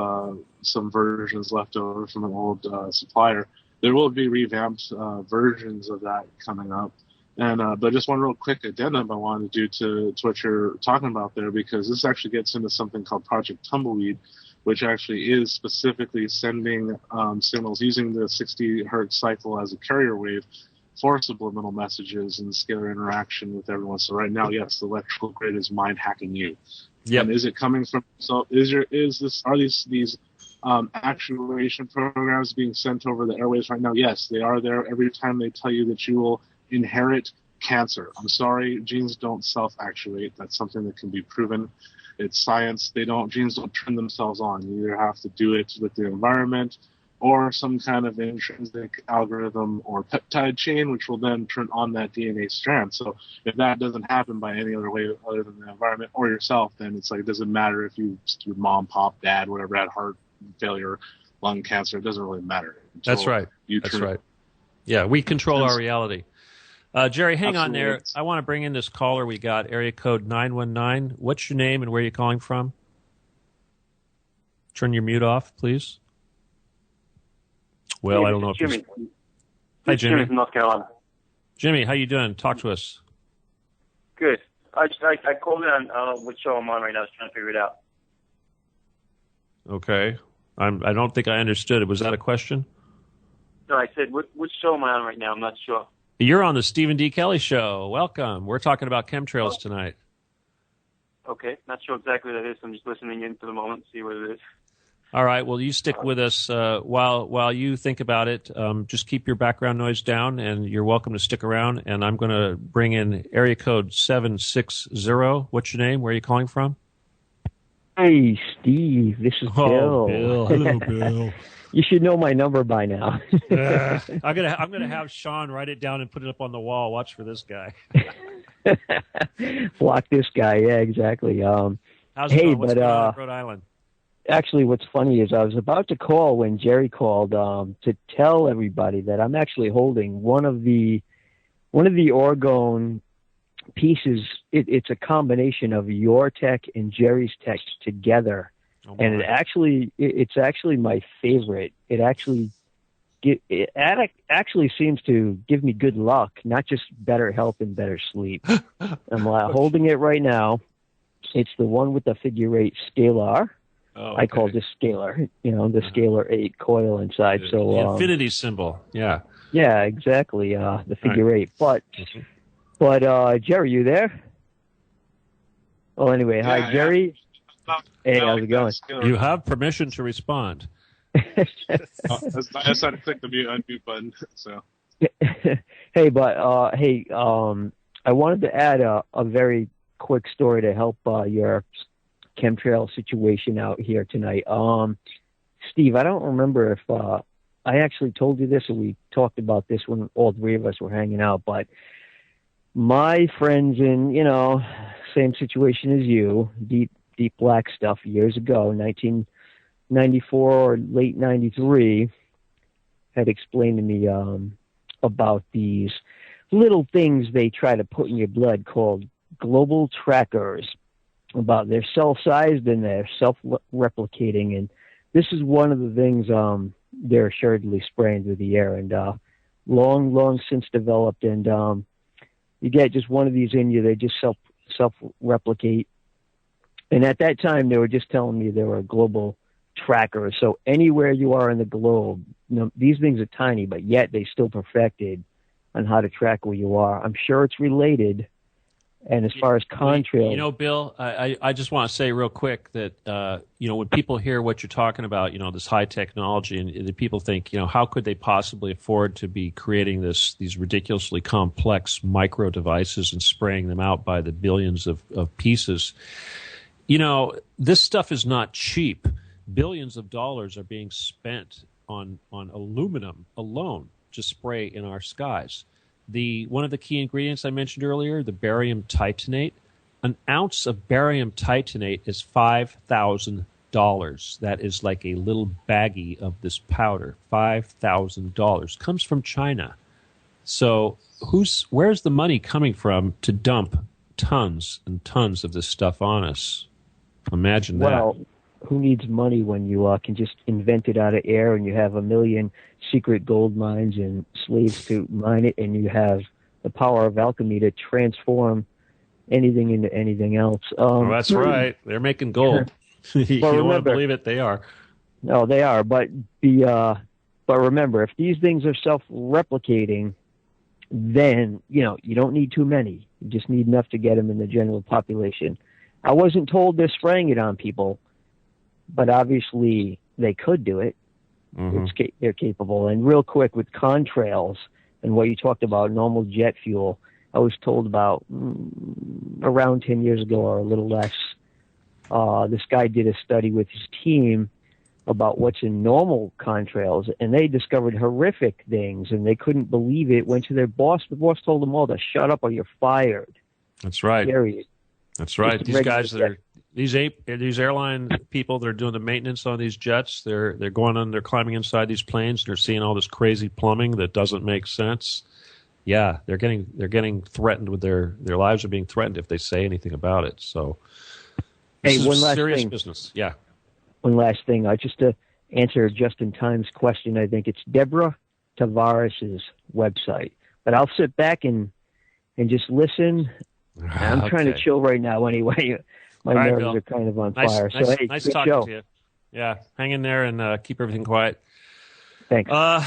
some versions left over from an old supplier. There will be revamped versions of that coming up. And but just one real quick addendum I wanted to do to what you're talking about there, because this actually gets into something called Project Tumbleweed, which actually is specifically sending signals using the 60 hertz cycle as a carrier wave for subliminal messages and scalar interaction with everyone. So right now, yes, the electrical grid is mind hacking you. Yep. And is it coming from? So are these actuation programs being sent over the airwaves right now? Yes, they are there. Every time they tell you that you will inherit cancer. I'm sorry, genes don't self-actuate. That's something that can be proven. It's science. Genes don't turn themselves on. You either have to do it with the environment or some kind of intrinsic algorithm or peptide chain, which will then turn on that DNA strand. So if that doesn't happen by any other way other than the environment or yourself, then it's like, it doesn't matter if your mom, pop, dad, whatever, had heart failure, lung cancer. It doesn't really matter. That's right. That's right. Yeah, we control our reality. Jerry, hang on there. I want to bring in this caller we got, area code 919. What's your name and where are you calling from? Turn your mute off, please. Well, I don't know if Jimmy. Hi, Jimmy. Jimmy from North Carolina. Jimmy, how you doing? Talk to us. Good. I called in on which show I'm on right now. I was trying to figure it out. Okay. I don't think I understood it. Was that a question? No, I said, which show am I on right now? I'm not sure. You're on the Stephen D. Kelly Show. Welcome. We're talking about chemtrails tonight. Okay. Not sure exactly what it is. I'm just listening in for the moment to see what it is. All right. Well, you stick with us while you think about it. Just keep your background noise down, and you're welcome to stick around. And I'm going to bring in area code 760. What's your name? Where are you calling from? Hey, Steve. This is Bill. Bill. Hello, Bill. You should know my number by now. I'm gonna have Sean write it down and put it up on the wall. Watch for this guy. Block this guy. Yeah, exactly. How's it going? What's going on in Rhode Island? Actually, what's funny is I was about to call when Jerry called to tell everybody that I'm actually holding one of the orgone pieces. It's a combination of your tech and Jerry's tech together. And it's actually my favorite. It actually seems to give me good luck, not just better health and better sleep. I'm holding it right now. It's the one with the figure 8 scalar. Oh, I call this scalar, the scalar 8 coil inside. So the infinity symbol. Yeah. Yeah, exactly. The figure 8. But Jerry, you there? Well, anyway, hi, Jerry. Hey, how's it going? You have permission to respond. I just had to click the unmute button. So. Hey, I wanted to add a very quick story to help your chemtrail situation out here tonight. Steve, I don't remember if I actually told you this or we talked about this when all three of us were hanging out, but my friends in, same situation as you, deep black stuff years ago, 1994 or late 93, had explained to me about these little things they try to put in your blood called global trackers, about they're self-sized and they're self-replicating. And this is one of the things they're assuredly spraying through the air and long since developed. And you get just one of these in you, they just self-replicate. And at that time, they were just telling me they were a global tracker. So anywhere you are in the globe, these things are tiny, but yet they still perfected on how to track where you are. I'm sure it's related. And as far as contrails... Bill, I just want to say real quick that, when people hear what you're talking about, this high technology, and the people think, how could they possibly afford to be creating these ridiculously complex micro devices and spraying them out by the billions of pieces? This stuff is not cheap. Billions of dollars are being spent on aluminum alone to spray in our skies. One of the key ingredients I mentioned earlier, the barium titanate, an ounce of barium titanate is $5,000. That is like a little baggie of this powder. $5,000 comes from China. So where's the money coming from to dump tons and tons of this stuff on us? Imagine that. Well, who needs money when you can just invent it out of air and you have a million secret gold mines and slaves to mine it, and you have the power of alchemy to transform anything into anything else. That's right. They're making gold. You don't want to believe it, they are. No, they are. But remember, if these things are self-replicating, then you don't need too many. You just need enough to get them in the general population. I wasn't told they're spraying it on people, but obviously they could do it. Mm-hmm. They're capable. And real quick with contrails and what you talked about, normal jet fuel, I was told about around 10 years ago or a little less. This guy did a study with his team about what's in normal contrails, and they discovered horrific things, and they couldn't believe it. Went to their boss. The boss told them all to shut up or you're fired. That's right. Period. That's right. These guys that are these airline people that are doing the maintenance on these jets, they're going on, they're climbing inside these planes, they're seeing all this crazy plumbing that doesn't make sense. Yeah, they're getting threatened with their lives are being threatened if they say anything about it. So this is one last serious thing. business. Yeah. One last thing, just to answer Justin Time's question, I think it's Deborah Tavares' website. But I'll sit back and just listen. I'm trying to chill right now anyway. My nerves are kind of on fire. So, hey, nice good talking show. to you. Yeah, hang in there and keep everything quiet. Thanks. I'll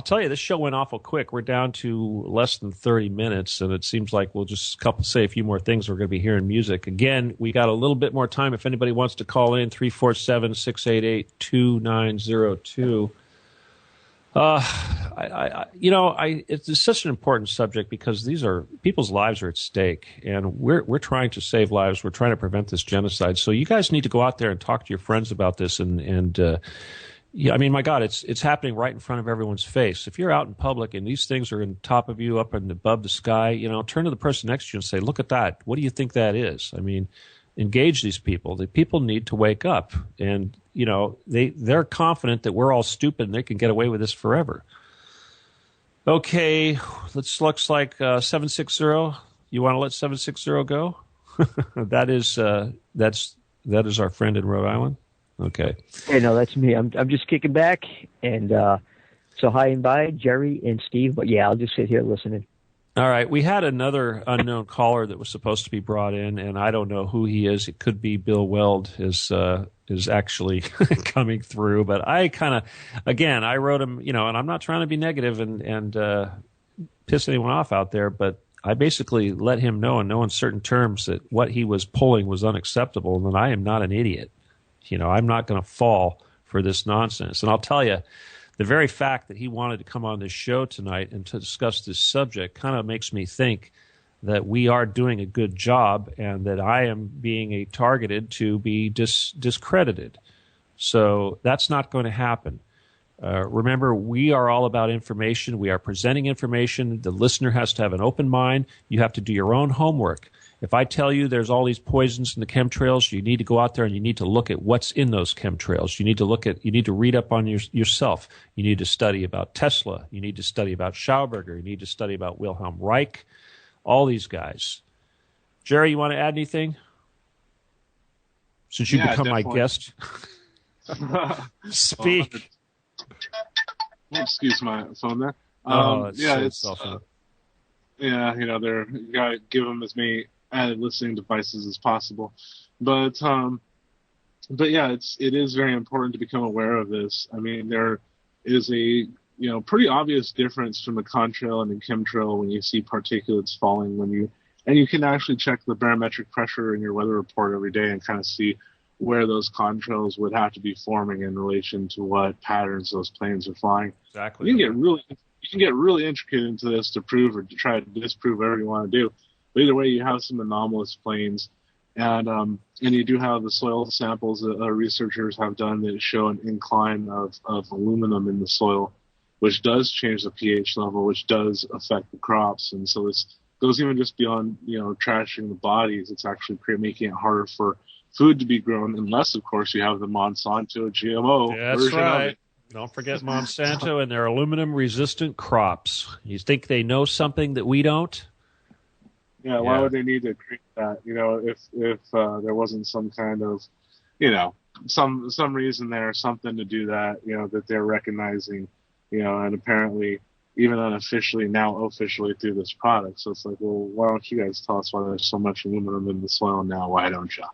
tell you, this show went awful quick. We're down to less than 30 minutes, and it seems like we'll just say a few more things. We're going to be hearing music. Again, we got a little bit more time. If anybody wants to call in, 347-688-2902. It's such an important subject because people's lives are at stake, and we're trying to save lives. We're trying to prevent this genocide. So you guys need to go out there and talk to your friends about this. Yeah, I mean, my God, it's happening right in front of everyone's face. If you're out in public and these things are on top of you, up and above the sky, turn to the person next to you and say, "Look at that. What do you think that is?" I mean, engage these people. The people need to wake up, and they're confident that we're all stupid and they can get away with this forever. Okay, looks like 760. You want to let 760 go? That is our friend in Rhode Island. Okay. Hey, no, that's me. I'm just kicking back, and so hi and bye, Jerry and Steve. But yeah, I'll just sit here listening. All right. We had another unknown caller that was supposed to be brought in, and I don't know who he is. It could be Bill Weld is actually coming through. But I I wrote him, and I'm not trying to be negative and piss anyone off out there, but I basically let him know in no uncertain terms that what he was pulling was unacceptable, and that I am not an idiot. I'm not going to fall for this nonsense. And I'll tell you, the very fact that he wanted to come on this show tonight and to discuss this subject kind of makes me think that we are doing a good job and that I am being targeted to be discredited. So that's not going to happen. Remember, we are all about information. We are presenting information. The listener has to have an open mind. You have to do your own homework. If I tell you there's all these poisons in the chemtrails, you need to go out there and you need to look at what's in those chemtrails. You need to read up on yourself. You need to study about Tesla. You need to study about Schauberger. You need to study about Wilhelm Reich. All these guys. Jerry, you want to add anything? Since you become definitely. my guest. Speak. Excuse my phone there. They're you gotta give them as many added listening devices as possible, but yeah, it is very important to become aware of this. I mean, there is a pretty obvious difference from a contrail and a chemtrail when you see particulates falling and you can actually check the barometric pressure in your weather report every day and kind of see where those contrails would have to be forming in relation to what patterns those planes are flying. Exactly. You can get really intricate into this to prove or to try to disprove whatever you want to do. But either way, you have some anomalous planes, and you do have the soil samples that researchers have done that show an incline of aluminum in the soil, which does change the pH level, which does affect the crops. And so this goes even just beyond trashing the bodies. It's actually making it harder for food to be grown, unless of course you have the Monsanto GMO version of it. Don't forget Monsanto and their aluminum-resistant crops. You think they know something that we don't? Yeah, why would they need to create that? If there wasn't some kind of, some reason there, something to do that, that they're recognizing, and apparently even unofficially, now officially through this product. So it's like, well, why don't you guys tell us why there's so much aluminum in the soil now? Why don't you?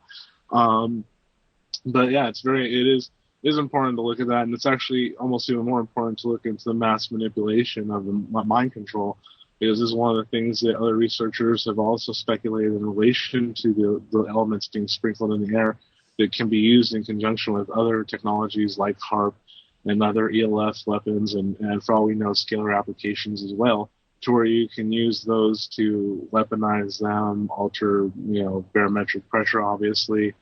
But yeah, it is important to look at that, and it's actually almost even more important to look into the mass manipulation of the mind control, because this is one of the things that other researchers have also speculated in relation to the elements being sprinkled in the air that can be used in conjunction with other technologies like HARP and other ELF weapons, and for all we know, scalar applications as well, to where you can use those to weaponize them, alter, barometric pressure, obviously,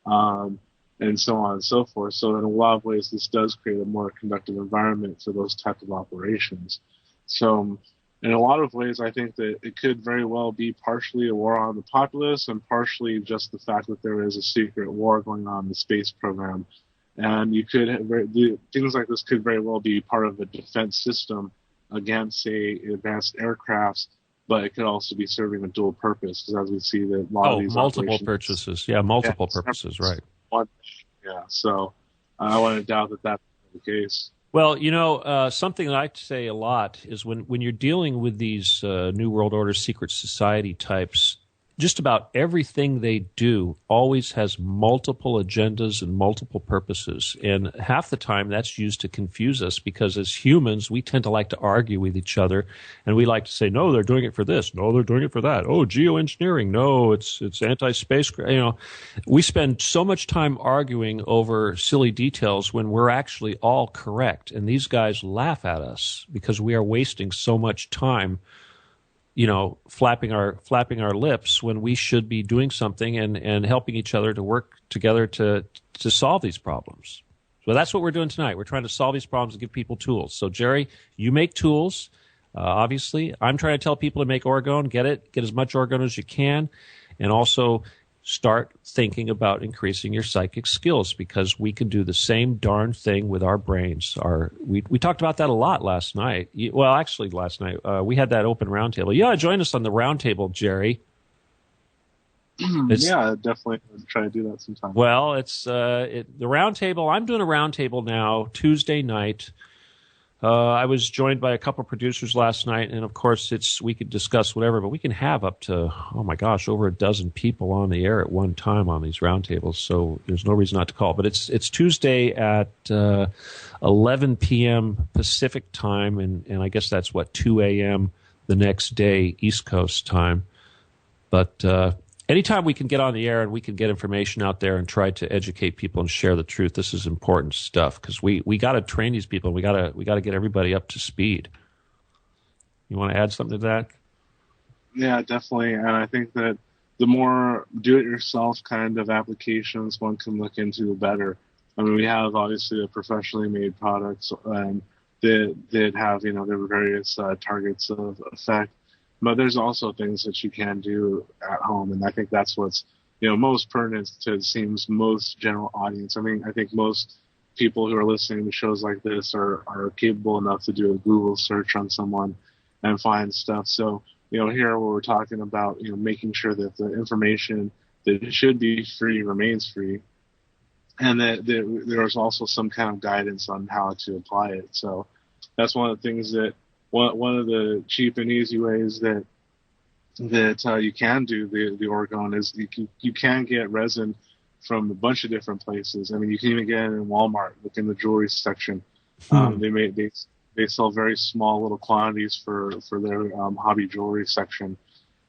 and so on and so forth. So in a lot of ways, this does create a more conductive environment for those type of operations. So in a lot of ways, I think that it could very well be partially a war on the populace and partially just the fact that there is a secret war going on in the space program. And things like this could very well be part of a defense system against, say, advanced aircrafts, but it could also be serving a dual purpose, because as we see that a lot of these multiple purposes. Yeah, multiple purposes, right. So I wouldn't doubt that that's the case. Well, something that I say a lot is when you're dealing with these New World Order secret society types, just about everything they do always has multiple agendas and multiple purposes. And half the time that's used to confuse us, because as humans, we tend to like to argue with each other. And we like to say, no, they're doing it for this. No, they're doing it for that. Oh, geoengineering. No, it's anti-space. We spend so much time arguing over silly details when we're actually all correct. And these guys laugh at us because we are wasting so much time flapping our lips when we should be doing something and helping each other to work together to solve these problems. So that's what we're doing tonight. We're trying to solve these problems and give people tools. So Jerry, you make tools. Obviously, I'm trying to tell people to make orgone. Get as much orgone as you can, and also start thinking about increasing your psychic skills, because we can do the same darn thing with our brains. We talked about that a lot last night. Well, actually, last night we had that open roundtable. Yeah, join us on the roundtable, Jerry. Yeah, definitely try to do that sometime. Well, it's the roundtable. I'm doing a roundtable now Tuesday night. I was joined by a couple of producers last night, and of course, we could discuss whatever, but we can have up to, over a dozen people on the air at one time on these roundtables, so there's no reason not to call. But it's Tuesday at 11 p.m. Pacific time, and I guess that's, 2 a.m. the next day, East Coast time. But anytime we can get on the air and we can get information out there and try to educate people and share the truth, this is important stuff, because we got to train these people. We got to get everybody up to speed. You want to add something to that? Yeah, definitely. And I think that the more do-it-yourself kind of applications one can look into, the better. I mean, we have obviously the professionally made products, and that have their various targets of effect. But there's also things that you can do at home, and I think that's what's most pertinent to, it seems, most general audience. I mean, I think most people who are listening to shows like this are capable enough to do a Google search on someone and find stuff. So here we're talking about making sure that the information that should be free remains free, and that there's also some kind of guidance on how to apply it. So that's one of the things that. One of the cheap and easy ways that you can do the orgone is you can get resin from a bunch of different places. I mean, you can even get it in Walmart, look in the jewelry section. They sell very small little quantities for their hobby jewelry section.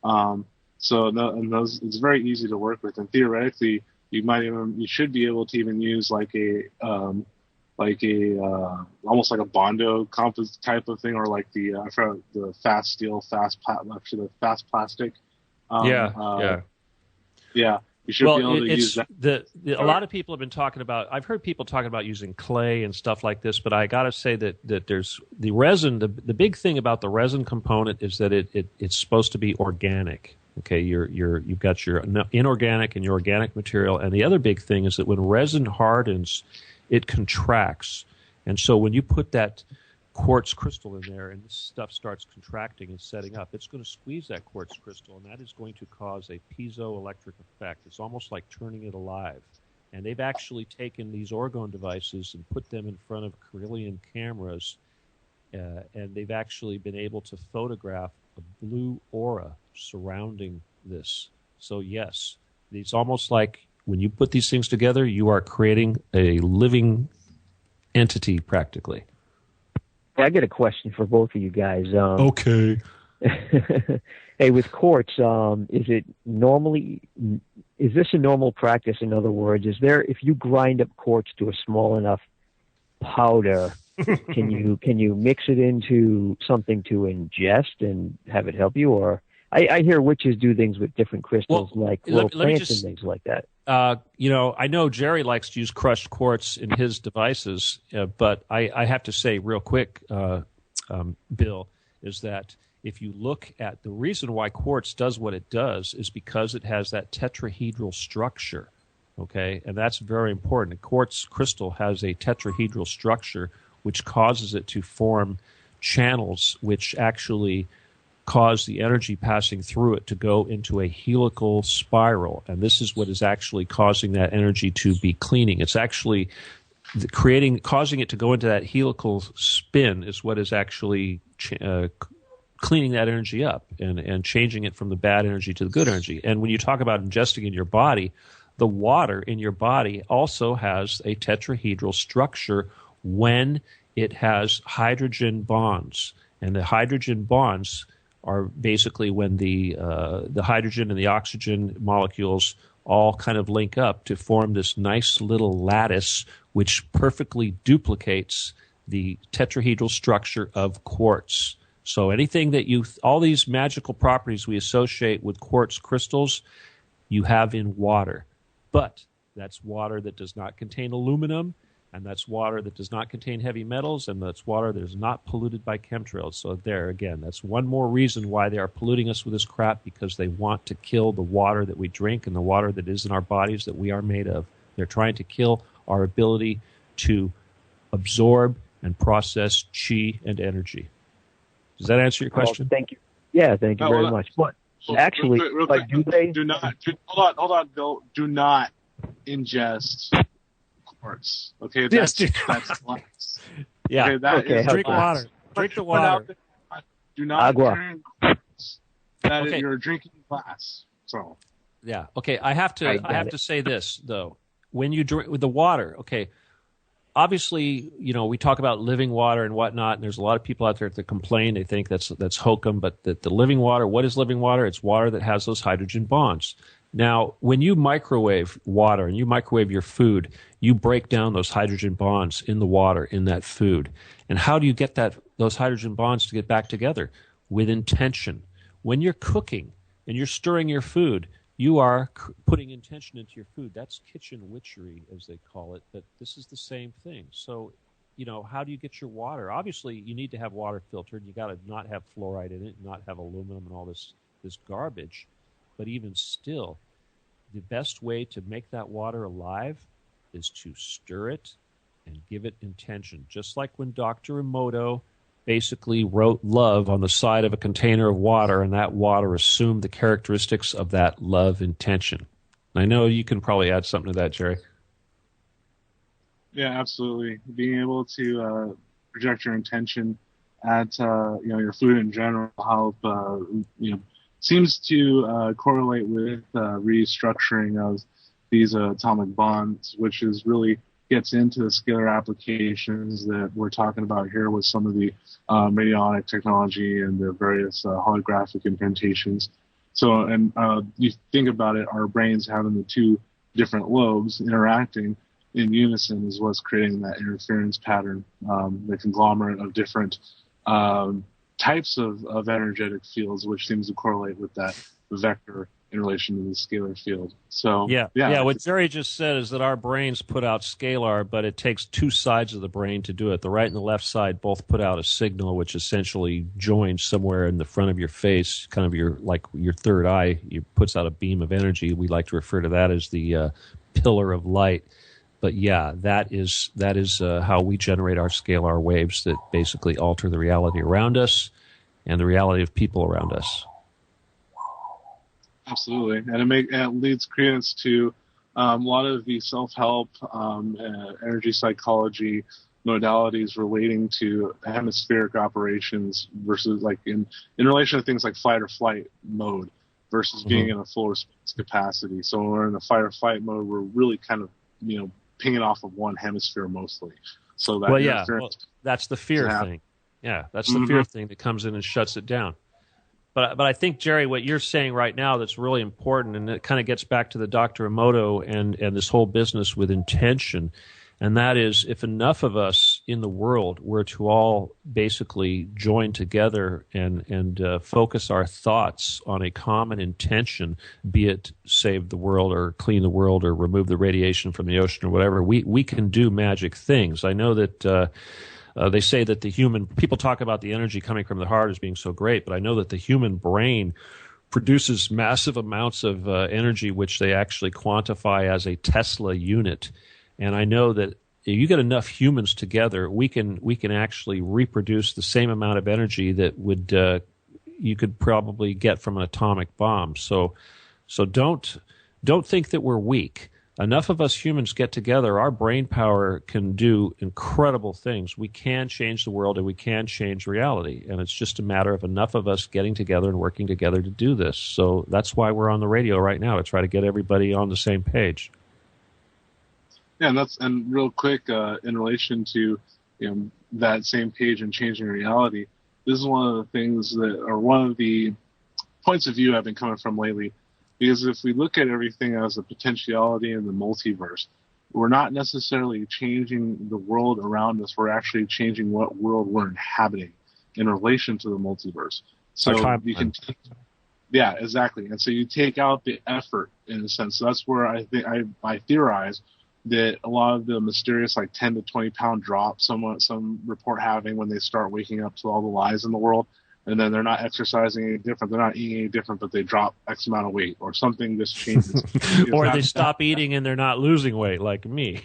Those it's very easy to work with, and theoretically you should be able to even use like a almost like a Bondo composite type of thing, or like the fast steel, fast plastic. Yeah. You should be able to use that. A lot of people have been talking about. I've heard people talking about using clay and stuff like this, but I got to say that there's the resin. The big thing about the resin component is that it's supposed to be organic. Okay, you've got your inorganic and your organic material, and the other big thing is that when resin hardens, it contracts. And so when you put that quartz crystal in there and this stuff starts contracting and setting up, it's going to squeeze that quartz crystal, and that is going to cause a piezoelectric effect. It's almost like turning it alive. And they've actually taken these orgone devices and put them in front of Carillion cameras, and they've actually been able to photograph a blue aura surrounding this. So yes, it's almost like when you put these things together, you are creating a living entity practically. I got a question for both of you guys. Okay. Hey, with quartz, is this a normal practice? In other words, if you grind up quartz to a small enough powder, Can you mix it into something to ingest and have it help you? Or I hear witches do things with different crystals, like little plants and things like that. I know Jerry likes to use crushed quartz in his devices, but I have to say real quick, Bill, is that if you look at the reason why quartz does what it does is because it has that tetrahedral structure, okay? And that's very important. A quartz crystal has a tetrahedral structure which causes it to form channels which actually cause the energy passing through it to go into a helical spiral. And this is what is actually causing that energy to be cleaning. It's actually causing it to go into that helical spin is what is actually cleaning that energy up and changing it from the bad energy to the good energy. And when you talk about ingesting in your body, the water in your body also has a tetrahedral structure when it has hydrogen bonds. And the hydrogen bonds are basically when the hydrogen and the oxygen molecules all kind of link up to form this nice little lattice which perfectly duplicates the tetrahedral structure of quartz. So anything that all these magical properties we associate with quartz crystals, you have in water. But that's water that does not contain aluminum, and that's water that does not contain heavy metals, and that's water that is not polluted by chemtrails. So there, again, that's one more reason why they are polluting us with this crap, because they want to kill the water that we drink and the water that is in our bodies that we are made of. They're trying to kill our ability to absorb and process chi and energy. Does that answer your question? Thank you. Yeah, thank you very much. But actually, real like, quick, do they? Hold on, Bill. Do not ingest quartz. Okay, that's glass. Yeah. Okay, drink water. Drink the water. Do not drink quartz. You're drinking glass. So. Yeah. Okay. I have to say this though. When you drink with the water, okay. Obviously, we talk about living water and whatnot, and there's a lot of people out there that complain. They think that's hokum, but the living water, what is living water? It's water that has those hydrogen bonds. Now, when you microwave water and you microwave your food, you break down those hydrogen bonds in the water, in that food. And how do you get those hydrogen bonds to get back together? With intention. When you're cooking and you're stirring your food, you are putting intention into your food. That's kitchen witchery, as they call it, but this is the same thing. So, how do you get your water? Obviously, you need to have water filtered. You got to not have fluoride in it, not have aluminum and all this garbage. But even still, the best way to make that water alive is to stir it and give it intention. Just like when Dr. Emoto basically wrote love on the side of a container of water, and that water assumed the characteristics of that love intention. And I know you can probably add something to that, Jerry. Yeah, absolutely. Being able to project your intention at your food in general help seems to correlate with restructuring of these atomic bonds, which is really gets into the scalar applications that we're talking about here with some of the radionic technology and the various holographic implantations. So, and you think about it, our brains having the two different lobes interacting in unison is what's creating that interference pattern, the conglomerate of different types of energetic fields, which seems to correlate with that vector in relation to the scalar field. So yeah. What Jerry just said is that our brains put out scalar, but it takes two sides of the brain to do it. The right and the left side both put out a signal, which essentially joins somewhere in the front of your face, kind of your third eye. It puts out a beam of energy. We like to refer to that as the pillar of light. But yeah, that is how we generate our scalar waves that basically alter the reality around us and the reality of people around us. Absolutely, and it leads credence to a lot of the self-help, energy psychology modalities relating to hemispheric operations versus like in relation to things like fight or flight mode versus being in a full response capacity. So when we're in the fight or flight mode, we're really kind of pinging off of one hemisphere mostly. So that that's the fear thing. Yeah, that's the fear thing that comes in and shuts it down. But I think, Jerry, what you're saying right now that's really important, and it kind of gets back to the Dr. Emoto and this whole business with intention, and that is if enough of us in the world were to all basically join together and focus our thoughts on a common intention, be it save the world or clean the world or remove the radiation from the ocean or whatever, we can do magic things. I know that they say that people talk about the energy coming from the heart as being so great, but I know that the human brain produces massive amounts of energy, which they actually quantify as a Tesla unit. And I know that if you get enough humans together, we can actually reproduce the same amount of energy that you could probably get from an atomic bomb. So don't think that we're weak. Enough of us humans get together, our brain power can do incredible things. We can change the world and we can change reality. And it's just a matter of enough of us getting together and working together to do this. So that's why we're on the radio right now, to try to get everybody on the same page. Yeah, and real quick, in relation to that same page and changing reality, this is one of the things one of the points of view I've been coming from lately. Because if we look at everything as a potentiality in the multiverse, we're not necessarily changing the world around us. We're actually changing what world we're inhabiting in relation to the multiverse. So you can, yeah, exactly. And so you take out the effort in a sense. So that's where I think I theorize that a lot of the mysterious 10 to 20 pound drop some report having when they start waking up to all the lies in the world. And then they're not exercising any different, they're not eating any different, but they drop X amount of weight, or something just changes. Or they stop eating and they're not losing weight, like me.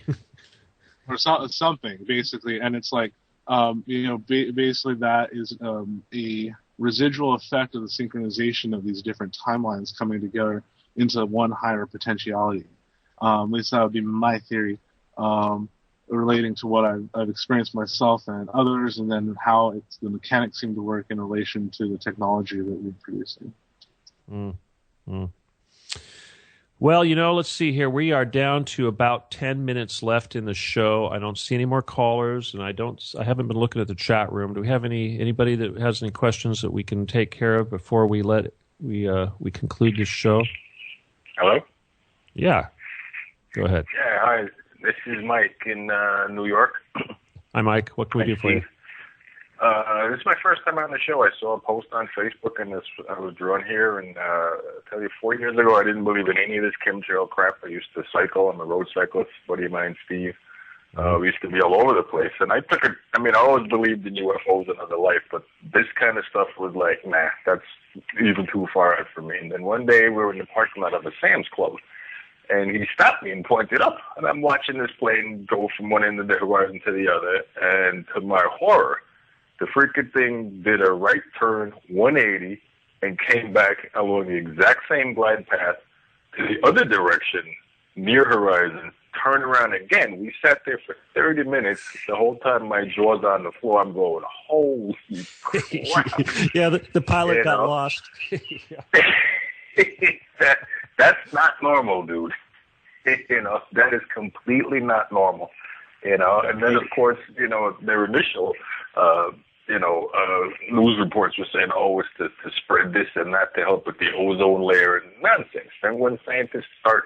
Or something, basically. And it's basically that is a residual effect of the synchronization of these different timelines coming together into one higher potentiality. At least that would be my theory. Relating to what I've experienced myself and others, and then how the mechanics seem to work in relation to the technology that we're producing. Well, let's see here. We are down to about 10 minutes left in the show. I don't see any more callers, and I haven't been looking at the chat room. Do we have anybody that has any questions that we can take care of before we conclude this show? Hello? Yeah. Go ahead. Yeah, hi. This is Mike in New York. Hi, Mike. What can we do for you? This is my first time on the show. I saw a post on Facebook, and I was drawn here. And I'll tell you, 4 years ago, I didn't believe in any of this chemtrail crap. I used to cycle. I'm a road cyclist. A buddy of mine, Steve. We used to be all over the place. And I always believed in UFOs and other life, but this kind of stuff was like, nah, that's even too far out for me. And then one day, we were in the parking lot of a Sam's Club. And he stopped me and pointed up. And I'm watching this plane go from one end of the horizon to the other. And to my horror, the freaking thing did a right turn, 180, and came back along the exact same glide path to the other direction, near horizon, turned around again. We sat there for 30 minutes. The whole time my jaw's on the floor. I'm going, holy crap. Yeah, the pilot got lost. That's not normal, dude. That is completely not normal. And then of course, their initial, news reports were saying, it's to spread this and that to help with the ozone layer and nonsense. And when scientists start,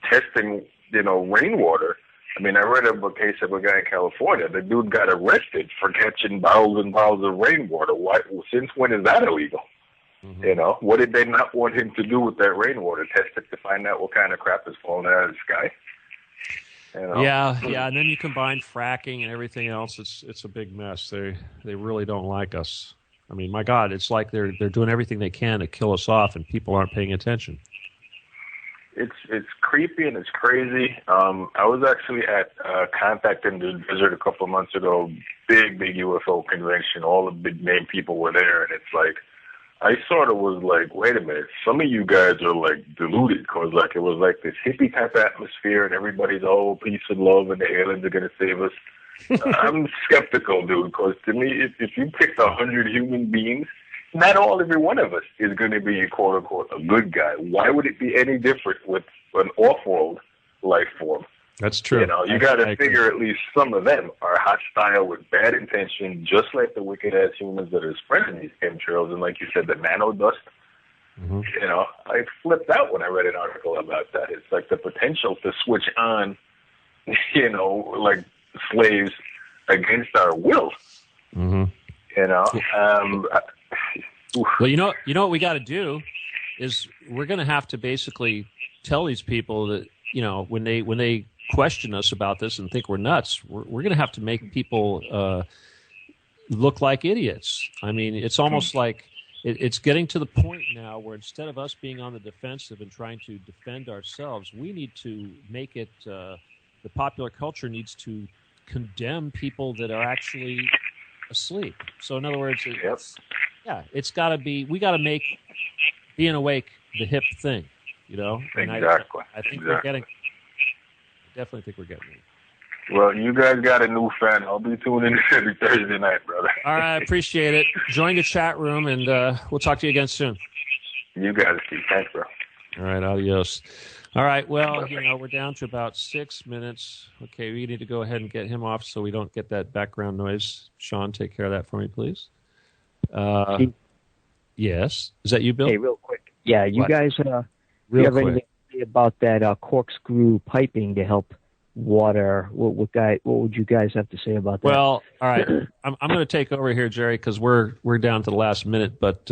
testing, rainwater, I read of a case of a guy in California. The dude got arrested for catching bottles and bottles of rainwater. Since when is that illegal? Mm-hmm. What did they not want him to do with that rainwater? Test it to find out what kind of crap is falling out of the sky? Yeah, and then you combine fracking and everything else. It's a big mess. They really don't like us. My God, it's like they're doing everything they can to kill us off, and people aren't paying attention. It's creepy and it's crazy. I was actually at Contact in the Desert a couple of months ago. Big UFO convention. All the big name people were there, and it's like, I sort of was like, wait a minute, some of you guys are deluded, because it was like this hippie type atmosphere and everybody's peace and love and the aliens are going to save us. I'm skeptical, dude, because to me, if you picked 100 human beings, not every one of us is going to be, quote unquote, a good guy. Why would it be any different with an off-world life form? That's true. You got to figure at least some of them are hostile with bad intention, just like the wicked-ass humans that are spreading these chemtrails. And like you said, the nano dust. Mm-hmm. I flipped out when I read an article about that. It's like the potential to switch on, like slaves against our will. Mm-hmm. You know. Well, you know what we got to do is we're going to have to basically tell these people that, you know, when they question us about this and think we're nuts, we're going to have to make people look like idiots. I mean, it's almost like it's getting to the point now where instead of us being on the defensive and trying to defend ourselves, we need to make it, the popular culture needs to condemn people that are actually asleep. So in other words, it's got to be, we got to make being awake the hip thing, you know? And Exactly. I think we're getting, I definitely think we're getting it. Well, you guys got a new fan. I'll be tuning in every Thursday night, brother. All right, I appreciate it. Join the chat room, and we'll talk to you again soon. You got it, Steve. Thanks, bro. All right, adios. All right, well, you know, we're down to about 6 minutes. Okay, we need to go ahead and get him off so we don't get that background noise. Sean, take care of that for me, please. Yes. Is that you, Bill? Hey, real quick. Yeah, you What? guys, you have anything to say about that corkscrew piping to help water? What would you guys have to say about that? Well, all right. I'm going to take over here, Jerry, because we're down to the last minute. But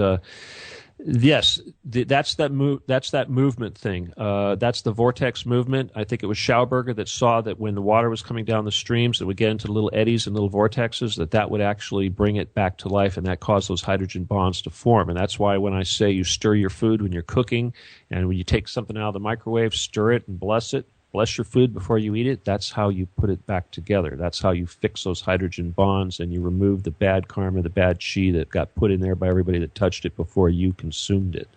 yes, that's that movement thing. That's the vortex movement. I think it was Schauberger that saw that when the water was coming down the streams, it would get into little eddies and little vortexes. That would actually bring it back to life, and that caused those hydrogen bonds to form. And that's why when I say you stir your food when you're cooking, and when you take something out of the microwave, stir it and bless it. Bless your food before you eat it. That's how you put it back together. That's how you fix those hydrogen bonds and you remove the bad karma, the bad chi that got put in there by everybody that touched it before you consumed it.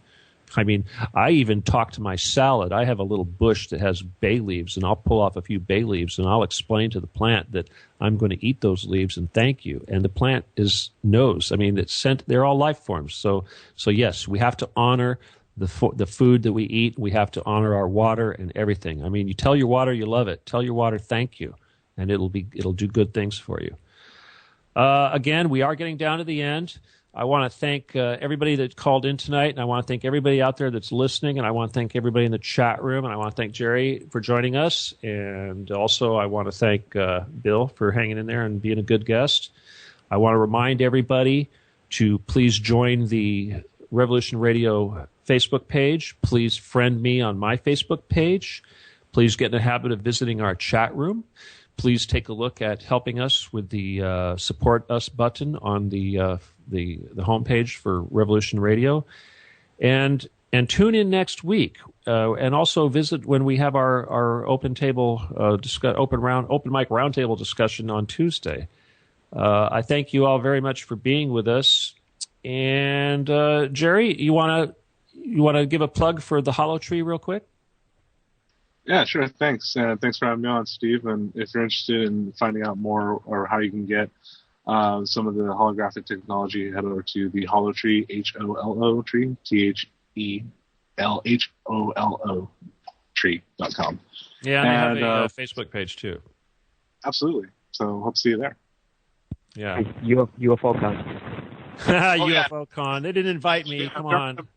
I mean, I even talk to my salad. I have a little bush that has bay leaves, and I'll pull off a few bay leaves, and I'll explain to the plant that I'm going to eat those leaves and thank you. And the plant knows. I mean, they're all life forms. So yes, we have to honor the food that we eat. We have to honor our water and everything. I mean, you tell your water you love it. Tell your water thank you, and it'll do good things for you. Again, we are getting down to the end. I want to thank everybody that called in tonight, and I want to thank everybody out there that's listening, and I want to thank everybody in the chat room, and I want to thank Jerry for joining us, and also I want to thank Bill for hanging in there and being a good guest. I want to remind everybody to please join the Revolution Radio Facebook page. Please friend me on my Facebook page. Please get in the habit of visiting our chat room. Please take a look at helping us with the Support Us button on the homepage for Revolution Radio. And tune in next week. And also visit when we have our open mic roundtable discussion on Tuesday. I thank you all very much for being with us. And Jerry, you want to give a plug for the Hollow Tree real quick? Yeah, sure. Thanks. Thanks for having me on, Steve. And if you're interested in finding out more or how you can get some of the holographic technology, head over to the Hollow Tree, HOLO tree, THELHOLO tree.com. Yeah, and they have a Facebook page too. Absolutely. So hope to see you there. Yeah. UFO Con. UFO Con. They didn't invite me. Come on.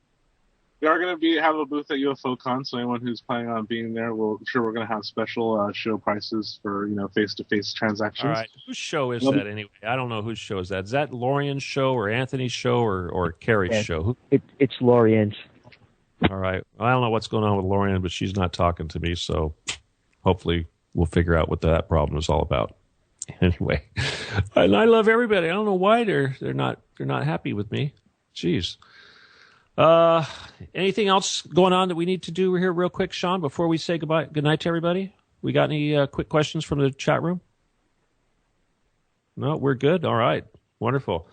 We are going to have a booth at UFO Con, so anyone who's planning on being there, I'm sure we're going to have special show prices for face-to-face transactions. All right. Whose show is that anyway? I don't know whose show is that. Is that Lorian's show or Anthony's show or Carrie's show? It's Lorian's. All right. I don't know what's going on with Lorian, but she's not talking to me, so hopefully we'll figure out what that problem is all about. Anyway, and I love everybody. I don't know why they're not happy with me. Jeez. Anything else going on that we need to do here real quick, Sean, before we say good night to everybody? We got any quick questions from the chat room? No, we're good. All right. Wonderful.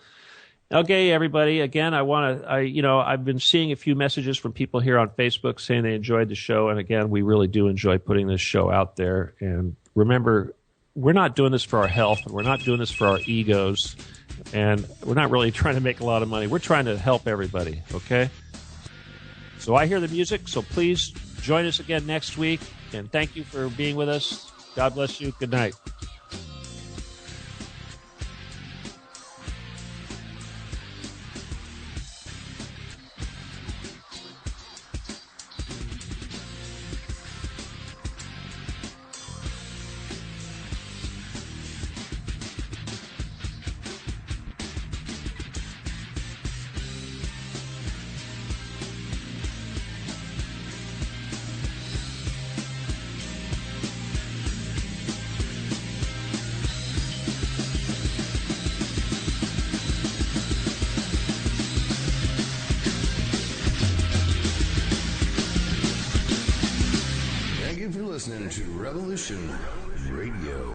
Okay, everybody. Again, I've been seeing a few messages from people here on Facebook saying they enjoyed the show. And again, we really do enjoy putting this show out there. And remember, we're not doing this for our health, and we're not doing this for our egos, and we're not really trying to make a lot of money. We're trying to help everybody, okay? So I hear the music, so please join us again next week, and thank you for being with us. God bless you. Good night. Thank you for listening to Revolution Radio.